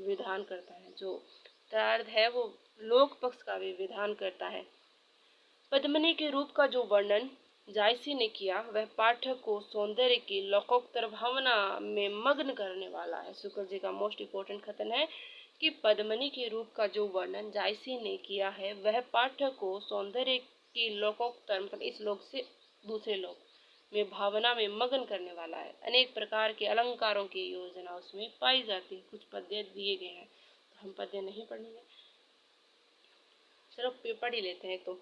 Speaker 1: विधान करता है। जो उत्तरार्ध है वो लोक पक्ष का भी विधान करता है। पद्मिनी के रूप का जो वर्णन जायसी ने किया वह पाठक को सौंदर्य की लोकोत्तर भावना में मग्न करने वाला है। शुक्र जी का मोस्ट इम्पोर्टेंट कथन है कि पद्मिनी के रूप का जो वर्णन जायसी ने किया है वह पाठक को सौंदर्य की लोकोत्तर मतलब इस लोक से दूसरे लोक में भावना में मग्न करने वाला है। अनेक प्रकार के अलंकारों की योजना उसमें पाई जाती है। कुछ पद्य दिए गए हैं, तो हम पद्य नहीं पढ़ेंगे, सिर्फ पढ़ ही लेते हैं। तो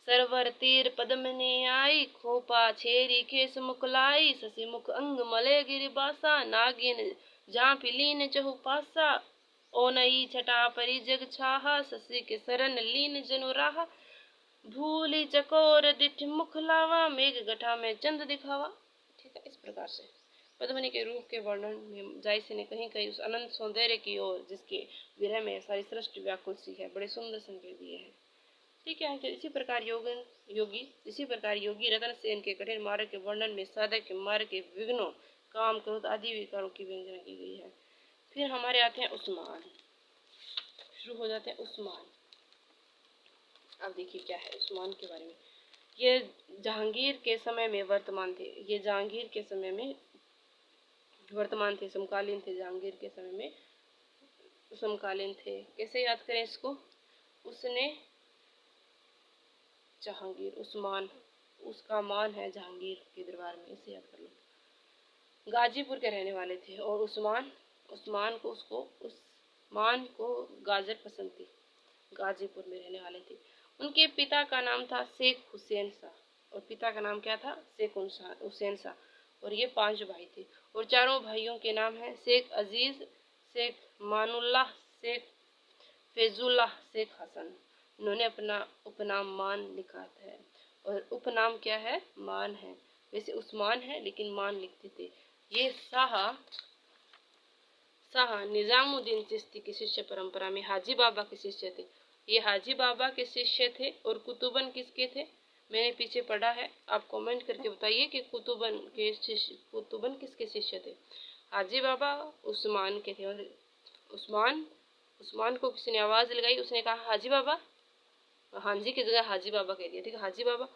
Speaker 1: सरवर तीर पद्मनी आई खोपा छेरी खेस मुखलाई शशि मुख अंग मले गिरिबासा नागिन जाप लीन चहुपासा ओनई छटा परी जग छाहा शशि के शरण लीन जनु राहा भूली चकोर दिठ मुख लावा मेघ गठा में चंद दिखावा। ठीक है, इस प्रकार से पद्मिनी के रूप के वर्णन में जायसी ने कहीं कहीं उस अनंत सौंदर्य की ओर जिसके विरह में सारी सृष्टि व्याकुल सी है बड़े सुंदर संकेत दिए हैं। ठीक है, इसी प्रकार योगी रतन सेन के कठिन मार्ग के वर्णन में साधक के मार्ग के विघ्नों काम क्रोध आदि विकारों की व्यंजना की गई है। फिर हमारे आते हैं उस्मान, शुरू हो जाते हैं उस्मान। अब देखिए क्या है उस्मान के बारे में। ये जहांगीर के समय में वर्तमान थे, ये जहांगीर के समय में वर्तमान थे, समकालीन थे, जहांगीर के समय में समकालीन थे। कैसे याद करें इसको, उसने जहांगीर उस्मान उसका मान है जहांगीर के दरबार में, इसे याद कर लो। गाजीपुर के रहने वाले थे और उस्मान को गाजर पसंद थी, गाजीपुर में रहने वाले थे। उनके पिता का नाम था शेख हुसैन शाह और पिता का नाम क्या था, शेख हुसैन शाह। और ये 5 भाई थे और चारों भाइयों के नाम है शेख अजीज, शेख मानुल्लाह, शेख फैजुल्लाह, शेख हसन। उन्होंने अपना उपनाम मान लिखा है और उपनाम क्या है, मान है। वैसे उस्मान है लेकिन मान लिखते थे। ये शाह निजामुद्दीन चिश्ती की शिष्य परंपरा में हाजी बाबा के शिष्य थे। ये हाजी बाबा के शिष्य थे। और कुतुबन किसके थे, मैंने पीछे पढ़ा है, आप कमेंट करके बताइए कि कुतुबन किसके शिष्य थे। हाजी बाबा उस्मान के थे। और उस्मान को किसी ने आवाज लगाई, उसने कहा हाजी बाबा, हाँ जी की जगह हाजी बाबा कह दिया। ठीक है, हाजी बाबा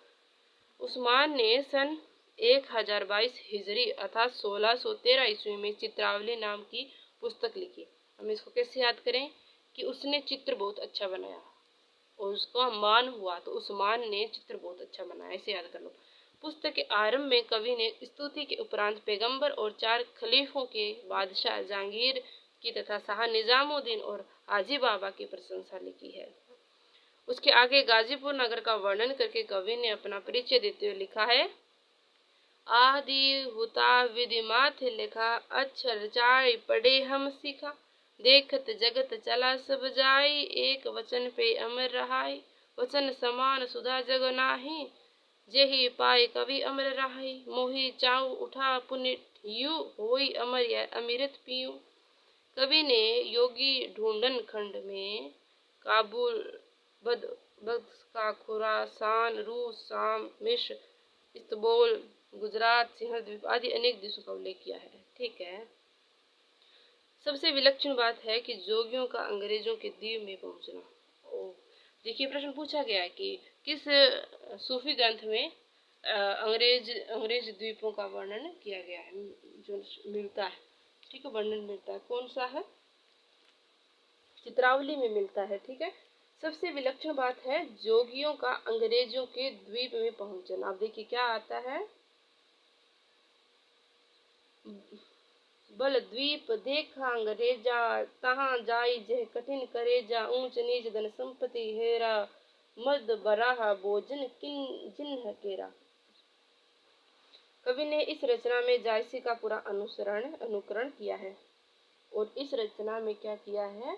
Speaker 1: उस्मान ने सन 1022 हिजरी अर्थात 1613 ईस्वी में चित्रावली नाम की पुस्तक लिखी। हम इसको कैसे याद करें कि उसने चित्र बहुत अच्छा बनाया और उसका मान हुआ, तो उस्मान ने चित्र बहुत अच्छा बनाया, ऐसे याद कर लो। पुस्तक के आरंभ में कवि ने स्तुति के उपरांत पैगंबर और 4 खलीफों के बादशाह जहांगीर की तथा शाह निजामुद्दीन और हाजी बाबा की प्रशंसा लिखी है। उसके आगे गाजीपुर नगर का वर्णन करके कवि ने अपना परिचय देते हुए लिखा है, आदि हुता विधि माथे लिखा, अक्षर चाय पढ़े हम सीखा, देखत जगत चला सब जाई, एक वचन पे अमर रहाई, वचन समान सुधा जग नाही, जेहि पाए कवि अमर रहाई, मोहि चाऊ उठा पुण्य यू, होई अमर अमृत पीयू। कवि ने योगी ढूंढन खंड में काबुल, बद्स का खुरासान, रूस, शाम, मिस्र, इस्तंबुल, गुजरात, सिंहद्वीप आदि अनेक देशों का उल्लेख किया है। ठीक है। सबसे विलक्षण बात है कि जोगियों का अंग्रेजों के द्वीप में पहुंचना। देखिए प्रश्न पूछा गया है कि किस सूफी ग्रंथ में अंग्रेज द्वीपों का वर्णन किया गया है, जो मिलता है। ठीक है, वर्णन मिलता है, कौन सा है? चित्रावली में मिलता है। ठीक है। सबसे विलक्षण बात है जोगियों का अंग्रेजों के द्वीप में पहुंचना। अब देखिए क्या आता है, बल द्वीप देखा अंग्रेजा, तहाँ जाई जह कठिन करेजा, ऊंच नीच धन संपत्ति हेरा, मर्द बराहा भोजन किन जिन्ह केरा। कवि ने इस रचना में जायसी का पूरा अनुकरण किया है। और इस रचना में क्या किया है,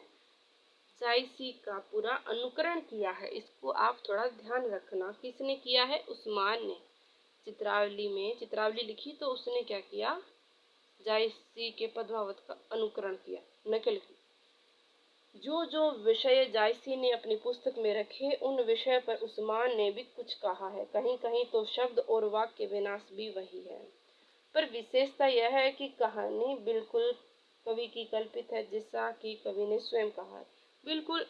Speaker 1: जायसी का पूरा अनुकरण किया है। इसको आप थोड़ा ध्यान रखना। किसने किया है? उस्मान ने। चित्रावली लिखी तो उसने क्या किया, जायसी के पद्मावत का अनुकरण किया, नकल की। जो विषय जायसी ने अपनी पुस्तक में रखे उन विषय पर उस्मान ने भी कुछ कहा है। कहीं कहीं तो शब्द और वाक्य विन्यास भी वही है, पर विशेषता यह है कि कहानी बिल्कुल कवि की कल्पित है, जैसा कि कवि ने स्वयं कहा है। बिल्कुल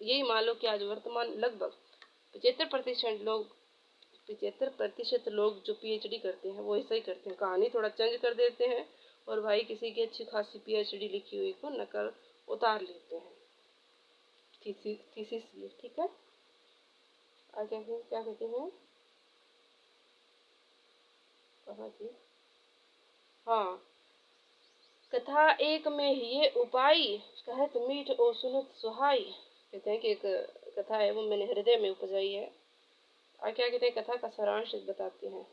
Speaker 1: यही मान लो कि आज वर्तमान लगभग 75% लोग जो पीएचडी करते हैं वो ऐसा ही करते हैं, कहानी थोड़ा चेंज कर देते हैं और भाई किसी की अच्छी खासी पीएचडी लिखी हुई को नकल उतार लेते हैं थीसिस लिए। ठीक है। आगे क्या कहते हैं, कहाँ थी, हाँ, कथा एक में ये उपाय, कहत मीठ और सुनत सुहाई। कहते हैं कि एक कथा है वो मैंने हृदय में उपजाई है। और क्या कहते हैं, कथा का सारांश बताते हैं।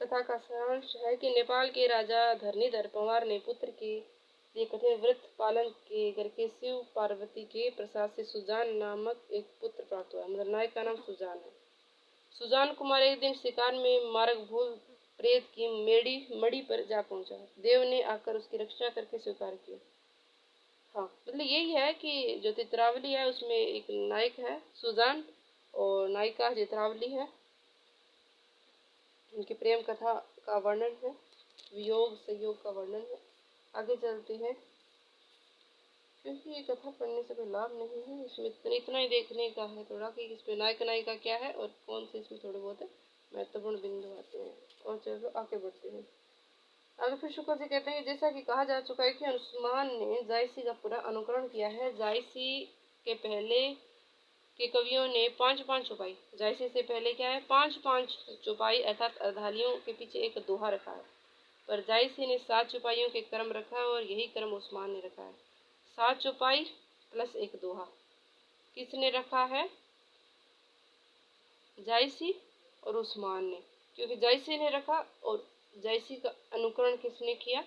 Speaker 1: कथा का सारांश है कि नेपाल के राजा धरणीधर पंवार ने पुत्र के लिए कठिन व्रत पालन के करके शिव पार्वती के प्रसाद से सुजान नामक एक पुत्र प्राप्त हुआ। मतलब नायक का नाम सुजान है। सुजान कुमार एक दिन शिकार में मार्ग भूल प्रेत की मड़ी पर जा पहुंचा। देव ने आकर उसकी रक्षा करके स्वीकार किया। हाँ, मतलब यही है कि जो चित्रावली है उसमें एक नायक है सुजान और नायिका चित्रावली है। उनकी प्रेम कथा का वर्णन है, वियोग संयोग का वर्णन है। आगे चलते हैं, क्योंकि ये कथा पढ़ने से कोई लाभ नहीं है, इसमें इतना ही देखने का है थोड़ा कि इसमें नायक नायिका क्या है और कौन से इसमें थोड़े बहुत महत्वपूर्ण बिंदु आते हैं। और चलो आगे बढ़ते हैं। आगे फिर शुक्र जी कहते हैं जैसा कि कहा जा चुका है कि उस्मान ने जायसी का पूरा अनुकरण किया है। जायसी के पहले के कवियों ने 5-5 चौपाई, जायसी से पहले क्या है 5-5 चौपाई अर्थात अर्धालियों के पीछे एक दोहा रखा है, पर जायसी ने 7 चौपाइयों के क्रम रखा है और यही क्रम उस्मान ने रखा है। 7 चौपाई प्लस एक दोहा किसने रखा है? जायसी और उस्मान ने, क्योंकि जायसी ने रखा और जायसी का अनुकरण किसने किया?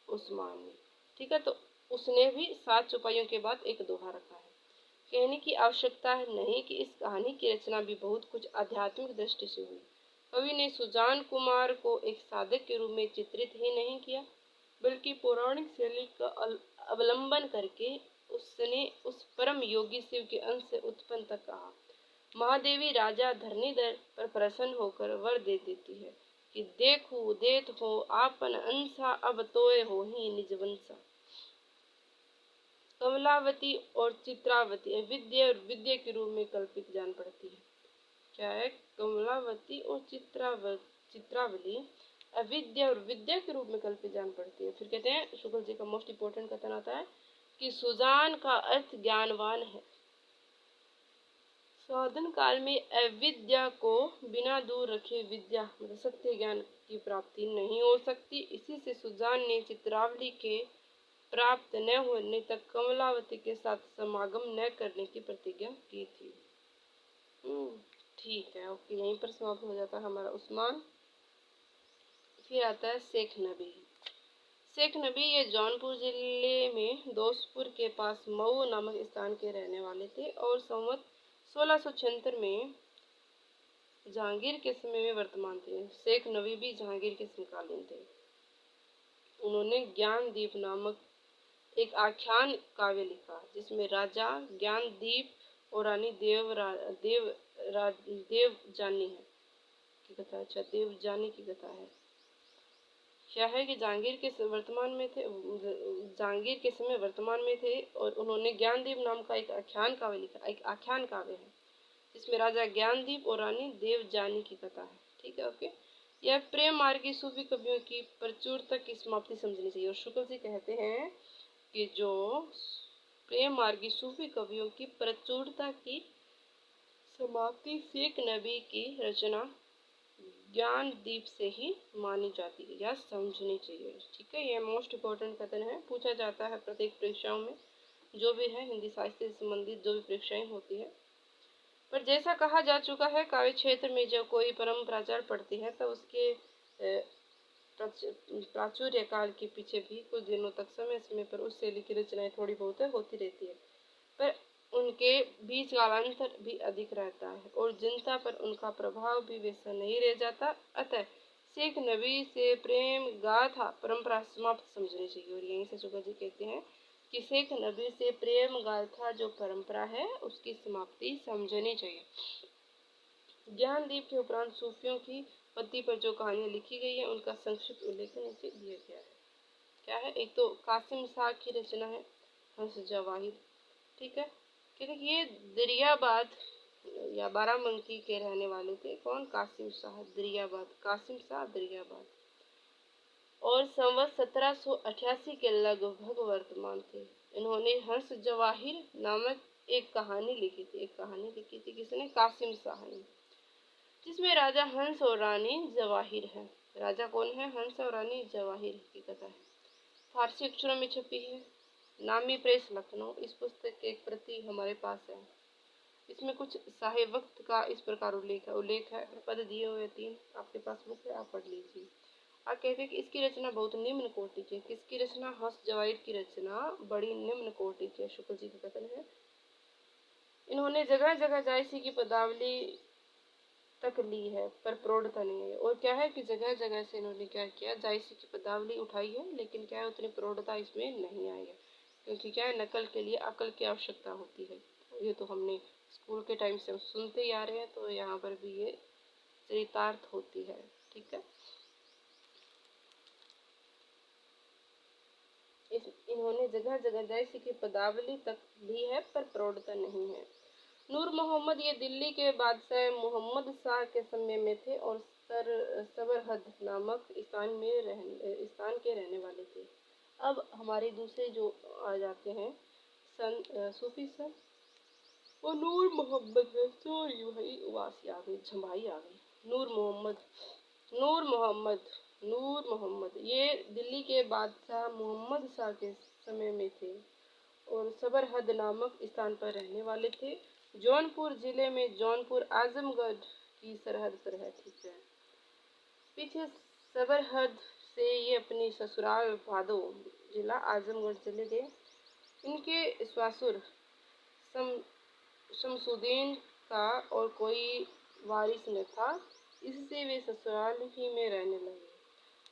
Speaker 1: उस्मान ने। ठीक है, तो उसने भी 7 चौपाइयों के बाद एक दोहा रखा है। कहने की आवश्यकता नहीं कि इस कहानी की रचना भी बहुत कुछ आध्यात्मिक दृष्टि से हुई। कवि ने सुजान कुमार को एक साधक के रूप में चित्रित ही नहीं किया, बल्कि पौराणिक शैली का अवलंबन करके उसने उस परम योगी शिव के अंश से उत्पन्न तक कहा। महादेवी राजा धरणीधर पर प्रसन्न होकर वर दे देती है कि देखो देत हो आपन अंसा, अब तोय हो ही निज वंसा। कमलावती और चित्रावती विद्या और विद्या के रूप में कल्पित जान पड़ती है। क्या है, कमलावती और चित्रावली अविद्या और विद्या के रूप में कल्पित जान पड़ती है। फिर कहते हैं शुक्ल जी का मोस्ट इंपोर्टेंट कथन आता है कि सुजान का अर्थ ज्ञानवान है। साधन काल में अविद्या को बिना दूर रखे विद्या मतलब सत्य ज्ञान की प्राप्ति नहीं हो सकती। इसी से सुजान ने चित्रावली के प्राप्त न होने तक कमलावती के साथ समागम न करने की प्रतिज्ञा की थी। ठीक है, ओके, यहीं पर समाप्त हो जाता है हमारा उस्मान। फिर आता है शेख नबी। शेख नबी ये जौनपुर जिले में दोस्तपुर के पास मऊ नामक स्थान के रहने वाले थे और संवत 1676 में जहांगीर के समय में वर्तमान थे। शेख नबी भी जहांगीर के समकालीन थे। उन्होंने ज्ञानदीप नामक एक आख्यान काव्य लिखा जिसमें राजा ज्ञानदीप और रानी देवजानी है की कथा। अच्छा, देवजानी की कथा है। क्या है कि जहांगीर के समय वर्तमान में थे और उन्होंने ज्ञानदीप नाम का एक आख्यान काव्य लिखा। एक आख्यान काव्य है जिसमें राजा ज्ञानदीप और रानी देवजानी की कथा है। ठीक है, ओके। यह प्रेम मार्गी सूफी कवियों की प्रचुरता की समाप्ति समझनी चाहिए। और शुक्ल जी कहते हैं कि जो प्रेम मार्गी सूफी कवियों की प्रचुरता की समाप्ति शेख नबी की रचना ज्ञानदीप से ही मानी जाती है या समझनी चाहिए। ठीक है, यह मोस्ट इम्पोर्टेंट कथन है, पूछा जाता है प्रत्येक परीक्षाओं में, जो भी है हिंदी साहित्य से संबंधित जो भी परीक्षाएं होती है। पर जैसा कहा जा चुका है, काव्य क्षेत्र में जब कोई परम्पराचार पड़ती है तो उसके प्राचुर्य काल के पीछे भी कुछ दिनों तक समय समय पर उस शैली की रचनाएं थोड़ी बहुत होती रहती है, पर उनके बीच कालांतर भी अधिक रहता है और जनता पर उनका प्रभाव भी वैसा नहीं रह जाता। अतः शेख नबी से प्रेम गाथा परंपरा समाप्त समझनी चाहिए। और यहीं से शुक्ल जी कहते हैं कि शेख नबी से प्रेम गाथा जो परंपरा है उसकी समाप्ति समझनी चाहिए। ज्ञानदीप के उपरांत सूफियों की पत्ती पर जो कहानियां लिखी गई है उनका संक्षिप्त उल्लेख नीचे दिया गया है। क्या है, एक तो कासिम शाह की रचना है हंस जवाहिर। ठीक है, क्योंकि ये दरियाबाद या बाराबंकी के रहने वाले थे। कौन? कासिम शाह दरियाबाद, कासिम शाह दरियाबाद। और संवत 1788 के लगभग वर्तमान थे। इन्होंने हंस जवाहिर नामक एक कहानी लिखी थी। किसने? कासिम शाह ने, जिसमें राजा हंस और रानी जवाहिर है। राजा कौन है? हंस और रानी जवाहिर की कथा है। फारसी अक्षरों में छपी है, नामी प्रेस लखनऊ। इस पुस्तक की एक प्रति हमारे पास है। इसमें कुछ साहे वक्त का इस प्रकार उल्लेख है। पद दिए हुए 3 आपके पास बुक है, आप पढ़ लीजिए। आप कहते हैं कि इसकी रचना बहुत निम्न कोटि की है। किसकी रचना? हंस जवाहिर की रचना बड़ी निम्न कोटि की है, शुक्ल जी का कथन है। इन्होंने जगह जगह जायसी की पदावली तक ली है पर प्रौढ़ता नहीं है। और क्या है कि जगह जगह से इन्होंने क्या किया, जायसी की पदावली उठाई है, लेकिन क्या है उतनी प्रौढ़ता इसमें नहीं आई है, क्योंकि क्या है नकल के लिए अकल की आवश्यकता होती है। ये तो हमने स्कूल के टाइम से हम सुनते ही आ रहे हैं, तो यहाँ पर भी ये चरितार्थ होती है। ठीक है, इन्होंने जगह जगह जायसी की पदावली तक ली है पर प्रौढ़ता नहीं है। नूर मोहम्मद ये दिल्ली के बादशाह मोहम्मद शाह के समय में थे और सबरहद नामक स्थान के रहने वाले थे। अब हमारे दूसरे जो आ जाते हैं सूफी सन, वो नूर मोहम्मद है। सॉरी भाई, उवासी आ गई, झमाई आ गई। नूर मोहम्मद ये दिल्ली के बादशाह मोहम्मद शाह के समय में थे और सबरहद नामक स्थान पर रहने वाले थे। जौनपुर जिले में जौनपुर आजमगढ़ की सरहद पर है। ठीक है, पीछे सबरहद से ये अपनी ससुराल भादो जिला आजमगढ़ चले गए। इनके ससुर शमसुद्दीन का और कोई वारिस न था, इससे वे ससुराल ही में रहने लगे।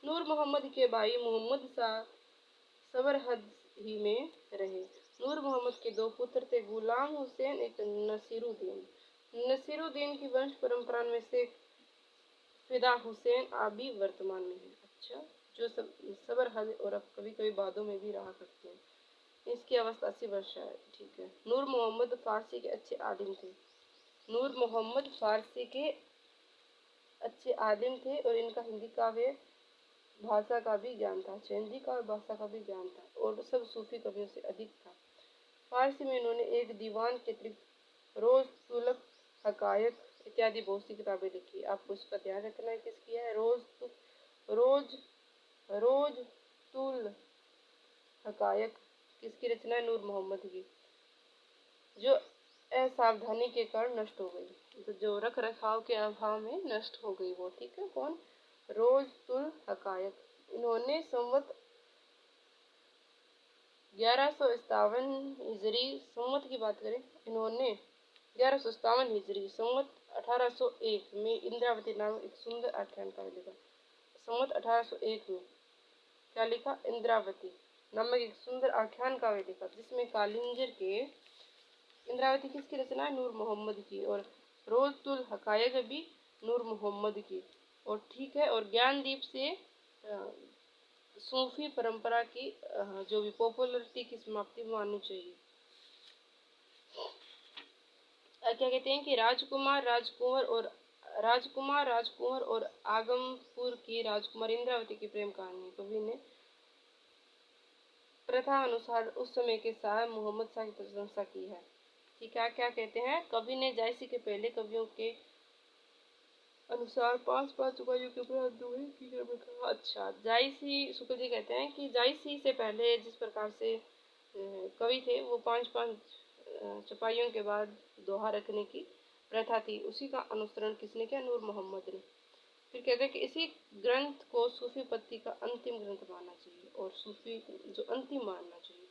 Speaker 1: नूर मोहम्मद के भाई मोहम्मद शाह सबरहद ही में रहे। नूर मोहम्मद के 2 पुत्र थे, गुलाम हुसैन एक नसीरुद्दीन। नसीरुद्दीन की वंश परंपरा में से फिदा हुसैन अभी वर्तमान में है। अच्छा, जो सबरहद और अब कभी कभी बादों में भी रहा करते हैं। इसकी अवस्था 80 वर्ष है। ठीक है, नूर मोहम्मद फारसी के अच्छे आलिम थे। नूर मोहम्मद फारसी के अच्छे आलिम थे और इनका हिंदी काव्य भाषा का भी ज्ञान था। हिंदी का और भाषा का भी ज्ञान था और सब सूफी कवियों से अधिक था। फारसी में इन्होंने एक दीवान के अतिरिक्त रोज तुलक हकायक इत्यादि बहुत सी किताबें लिखी। आपको इसका ध्यान रखना है किसकी है। रोज रोज तुल हकायक किसकी रचना है? नूर मोहम्मद की, जो असावधानी के कारण नष्ट हो गई, तो जो रख रखाव के अभाव में नष्ट हो गई वो। ठीक है, कौन? रोज तुल हकायक। इन्होंने संवत 1157 हिजरी संवत की बात करें, इन्होंने 1157 हिजरी संवत 1801 में इंद्रावती नामक एक सुंदर आख्यान काव्य लिखा। संवत 1801 में क्या लिखा? इंद्रावती नामक एक सुंदर आख्यान काव्य लिखा, जिसमें कालिंजर के इंद्रावती किसकी रचना है? नूर मोहम्मद की। और रोज तुल हकायक भी नूर मोहम्मद की। और ठीक है, और ज्ञानदीप से सूफी परंपरा की जो भी पॉपुलरिटी की समाप्ति माननी चाहिए। क्या कहते हैं कि राजकुमार और आगमपुर की राजकुमार इंद्रावती की प्रेम कहानी कवि ने प्रथा अनुसार उस समय के शाह मोहम्मद शाह की प्रशंसा की है। ठीक है, क्या कहते हैं? कवि ने जायसी के पहले कवियों के अनुसार 5-5 उपायों के उपरांत दोहे की कहा। अच्छा, जायसी शुक्ल जी कहते हैं कि जायसी से पहले जिस प्रकार से कवि थे वो 5-5 चौपाइयों के बाद दोहा रखने की प्रथा थी, उसी का अनुसरण किसने किया? नूर मोहम्मद ने। फिर कहते हैं कि इसी ग्रंथ को सूफी पत्ती का अंतिम ग्रंथ मानना चाहिए, और सूफी जो अंतिम मानना चाहिए।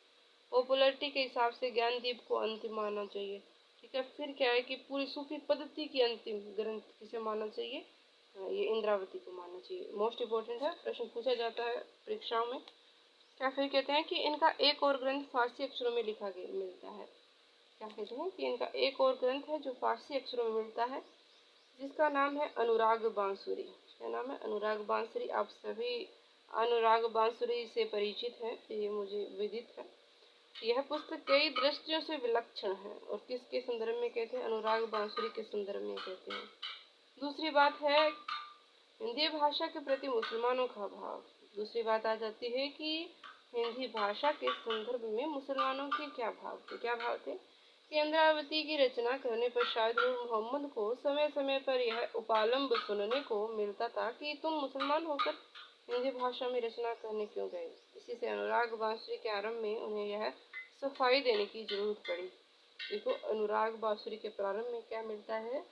Speaker 1: पॉपुलरिटी के हिसाब से ज्ञानदीप को अंतिम मानना चाहिए। ठीक है, फिर क्या है कि पूरी सूफी पद्धति की अंतिम ग्रंथ किसे मानना चाहिए? ये इंद्रावती को मानना चाहिए। मोस्ट इम्पोर्टेंट है, प्रश्न पूछा जाता है परीक्षाओं में। क्या फिर कहते हैं कि इनका एक और ग्रंथ फारसी अक्षरों में लिखा गया मिलता है। क्या कहते हैं कि इनका एक और ग्रंथ है जो फारसी अक्षरों में मिलता है, जिसका नाम है अनुराग बांसुरी। क्या नाम है? अनुराग बांसुरी। आप सभी अनुराग बांसुरी से परिचित हैं, ये मुझे विदित है। यह पुस्तक कई दृष्टियों से विलक्षण है, और किसके संदर्भ में कहते हैं? अनुराग बांसुरी के संदर्भ में कहते हैं। दूसरी बात है हिंदी भाषा के प्रति मुसलमानों का भाव। दूसरी बात आ जाती है कि हिंदी भाषा के संदर्भ में मुसलमानों के क्या भाव थे? क्या भाव थे कि इंद्रावती की रचना करने पर शायद नूर मोहम्मद को समय समय पर यह उपालंब सुनने को मिलता था कि तुम मुसलमान होकर हिंदी भाषा में रचना करने क्यों गए। इसी से अनुराग बांसुरी के आरंभ में उन्हें यह सफाई देने की जरूरत पड़ी। देखो, अनुराग बांसुरी के प्रारंभ में क्या मिलता है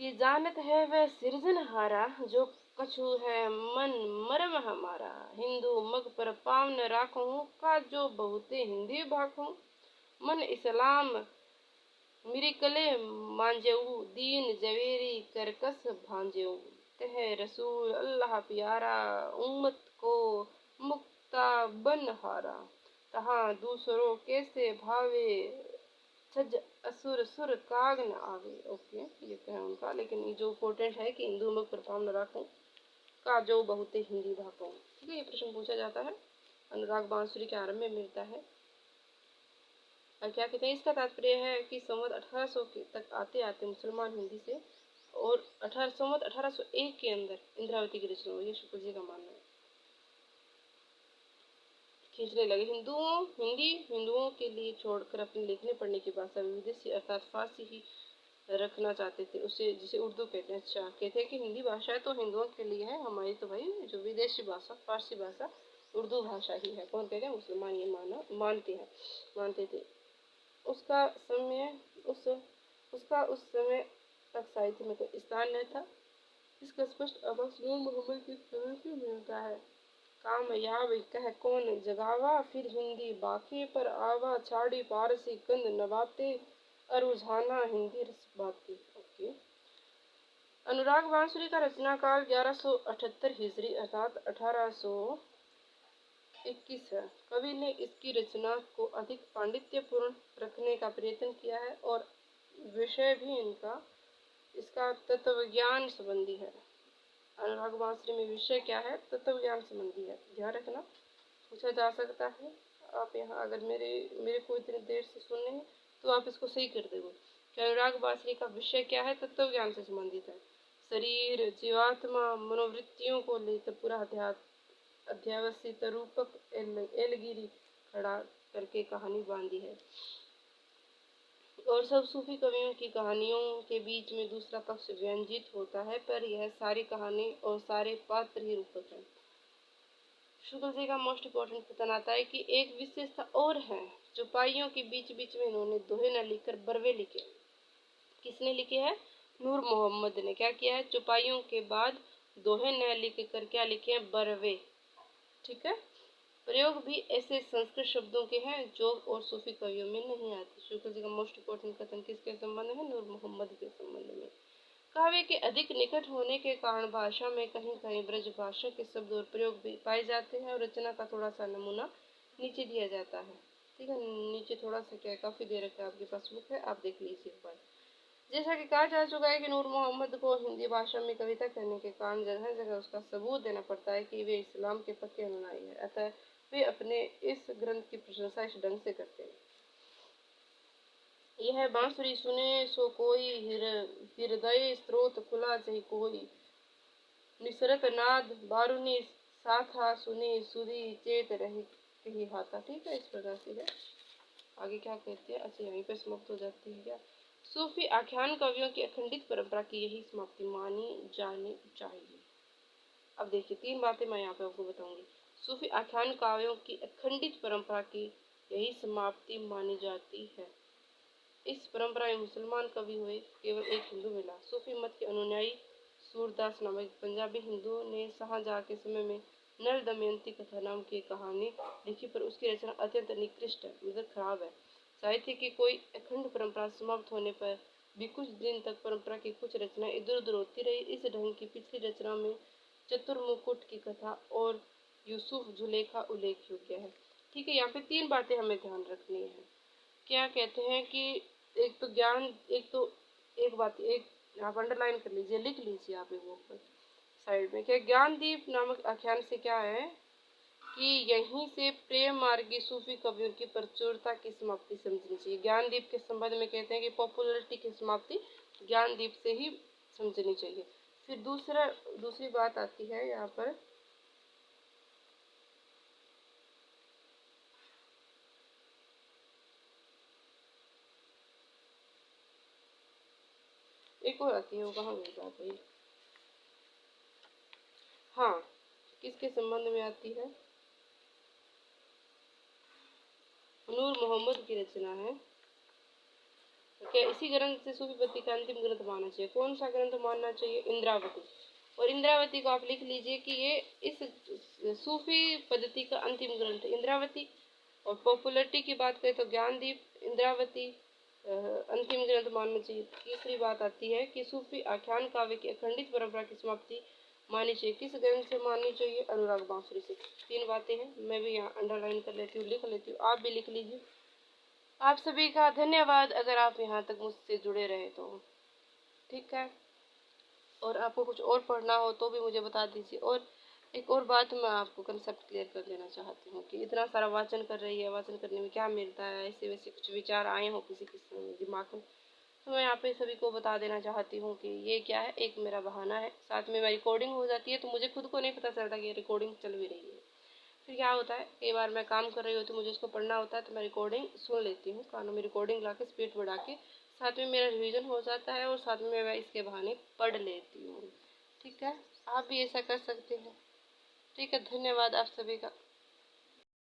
Speaker 1: कि जानत है वह सिरजनहारा, जो कछु है मन मरम हमारा। हिंदू मग पर पाव न राखूं, का जो बहुते हिंदी भाखूं। मन इस्लाम मिरिकले मांजेऊ, दीन जवेरी करकस भांजेऊ। तह रसूल अल्लाह प्यारा, उम्मत को मुक्ता बन हारा। तहाँ दूसरों कैसे भावे, छज असुर सुर काग न आवे। ओके, ये तो है उनका, लेकिन ये जो इम्पोर्टेंट है कि हिंदू मग पर पाव न राखूं, का जो बहुते हिंदी भाखूं। ठीक है, ये प्रश्न पूछा जाता है, अनुराग बांसुरी के आरंभ में मिलता है। और क्या कहते हैं? इसका तात्पर्य है कि संवत 1800 तक आते आते मुसलमान हिंदी से और संवत 1801 के अंदर इंद्रावती की रचना हुई, ये शुक्ल जी का मानना है। खींचने लगे हिंदुओं के लिए छोड़कर अपने लिखने पढ़ने की भाषा विदेशी अर्थात फारसी ही रखना चाहते थे, उसे जिसे उर्दू कहते हैं। अच्छा, कहते हैं कि हिंदी भाषा है तो हिंदुओं के लिए है, हमारी तो भाई जो विदेशी भाषा फारसी भाषा उर्दू भाषा ही है। कौन कहते हैं? मुसलमान ये मानते थे। उसका उस समय तक साहित्य में कोई स्थान नहीं था। इसका स्पष्ट आभास नूर मोहम्मद की तरह से मिलता है। कामयाब कह कौन जगावा, फिर हिंदी बाकी पर आवा। छाड़ी पारसी कंद नवाते, अरुझाना हिंदी रस बाती। ओके, अनुराग बांसुरी का रचना काल 1178 हिजरी अर्थात 1821 है। कवि ने इसकी रचना को अधिक पांडित्यपूर्ण रखने का प्रयत्न किया है, और विषय भी इसका तत्वज्ञान संबंधी है। अनुराग बांसुरी में विषय क्या है? तत्वज्ञान संबंधी है। ध्यान रखना, पूछा जा सकता है। आप यहाँ अगर मेरे को इतनी देर से सुन रहे हैं तो आप इसको सही कर दोगे। कि अनुराग बांसुरी का विषय क्या है, तत्व ज्ञान से संबंधित है। शरीर, जीवात्मा, मनोवृत्तियों को लेकर पूरा अध्यावसित रूपक एलगिरी खड़ा करके कहानी बांधी है। और सब सूफी कवियों की कहानियों के बीच में दूसरा पक्ष व्यंजित होता है, पर यह सारी कहानी और सारे पात्र ही रूपक हैं। शुक्ल जी का मोस्ट इम्पोर्टेंट कथन आता है कि एक विशेषता और है, चौपाइयों के बीच बीच में इन्होंने दोहे न लिखकर बरवे लिखे। किसने लिखे हैं? नूर मोहम्मद ने क्या किया है? चौपाइयों के बाद दोहे न लिख कर क्या लिखे हैं? बरवे। ठीक है। प्रयोग भी ऐसे संस्कृत शब्दों के हैं जो और सूफी कवियों में नहीं आते। शुक्ल जी का मोस्ट इम्पोर्टेंट कथन किसके संबंध में? नूर मोहम्मद के संबंध में। काव्य के अधिक निकट होने के कारण भाषा में कहीं कहीं ब्रज भाषा के शब्द और प्रयोग भी पाए जाते हैं और रचना का थोड़ा सा नमूना नीचे दिया जाता है। ठीक है, नीचे थोड़ा सा क्या है, काफी दे रखा है, आपके पास बुक है, आप देख लीजिए एक बार। जैसा कि कहा जा चुका है कि नूर मोहम्मद को हिंदी भाषा में कविता करने के कारण जगह जगह उसका सबूत देना पड़ता है कि वे इस्लाम के पक्के अनुयायी है, अतः वे अपने इस ग्रंथ की प्रशंसा इस ढंग से करते हैं। यह बांसुरी सुने सो कोई, हृदय स्रोत खुला चाहे कोई, निसरत नाद बारुनी साथा सुनी सुधी चेत रही कही हाथा। ठीक है, इस प्रकार से है। आगे क्या कहते हैं? अच्छा, यहीं पे समाप्त हो जाती है क्या? सूफी आख्यान कवियों की अखंडित परंपरा की यही समाप्ति मानी जानी चाहिए। अब देखिए, 3 बातें मैं यहाँ पे आपको बताऊंगी। सूफी आख्यान काव्यों की अखंडित परंपरा की यही समाप्ति मानी जाती है। इस परंपरा में मुसलमान कवि हुए, केवल एक हिंदू मिला। सूफी मत के अनुयायी सूरदास नामक पंजाबी हिंदुओं ने शाहजहां के समय में नल दमयंती कथा नाम की कहानी लिखी, पर उसकी रचना अत्यंत निकृष्ट है, मतलब खराब है। साहित्य की कोई अखंड परंपरा समाप्त होने पर भी कुछ दिन तक परंपरा की कुछ रचना इधर उधर होती रही। इस ढंग की पिछली रचना में चतुर्मुकुट की कथा और यूसुफ जुलेखा उल्लेख योग्य है। ठीक है, यहाँ पे 3 बातें हमें ध्यान रखनी है। क्या कहते हैं कि एक तो ज्ञान, एक बात, एक आप अंडरलाइन कर लीजिए, लिख लीजिए आप एक वो पर साइड में। क्या ज्ञानदीप नामक आख्यान से क्या है कि यहीं से प्रेम मार्गी सूफी कवियों की प्रचुरता की समाप्ति समझनी चाहिए। ज्ञानदीप के संबंध में कहते हैं कि पॉपुलरिटी की समाप्ति ज्ञानदीप से ही समझनी चाहिए। फिर दूसरी बात आती है यहाँ पर, एक और आती है, वो कहाँ गई बात है? हाँ, किसके संबंध में आती है? नूर मोहम्मद की रचना है। क्या इसी ग्रंथ से सूफी पद्धति का अंतिम ग्रंथ मानना चाहिए? कौन सा ग्रंथ मानना चाहिए? इंद्रावती। और इंद्रावती को आप लिख लीजिए कि ये इस सूफी पद्धति का अंतिम ग्रंथ इंद्रावती। और पॉपुलरिटी की बात करें तो ज्ञानदीप, इंद्रावती अंतिम ग्रंथ मानना चाहिए। तीसरी बात आती है कि सूफी आख्यान काव्य की अखंडित परंपरा की समाप्ति माननी चाहिए। किस ग्रंथ से माननी चाहिए? अनुराग बांसुरी से। 3 बातें हैं, मैं भी यहाँ अंडरलाइन कर लेती हूँ, लिख लेती हूँ, आप भी लिख लीजिए। आप सभी का धन्यवाद अगर आप यहाँ तक मुझसे जुड़े रहे तो। ठीक है, और आपको कुछ और पढ़ना हो तो भी मुझे बता दीजिए। और एक और बात मैं आपको कंसेप्ट क्लियर कर देना चाहती हूँ कि इतना सारा वाचन कर रही है, वाचन करने में क्या मिलता है, ऐसे वैसे कुछ विचार आए हो किसी किसी दिमाग में, तो मैं यहाँ पे सभी को बता देना चाहती हूँ कि ये क्या है, एक मेरा बहाना है। साथ में मेरी रिकॉर्डिंग हो जाती है तो मुझे खुद को नहीं पता चलता कि रिकॉर्डिंग चल भी रही है। फिर क्या होता है, कई बार मैं काम कर रही होती हूँ, मुझे उसको पढ़ना होता है तो मैं रिकॉर्डिंग सुन लेती हूँ, कानों में रिकॉर्डिंग ला के स्पीड बढ़ा के, साथ में मेरा रिवीजन हो जाता है और साथ में मैं इसके बहाने पढ़ लेती हूँ। ठीक है, आप भी ऐसा कर सकते हैं। ठीक है, धन्यवाद आप सभी का।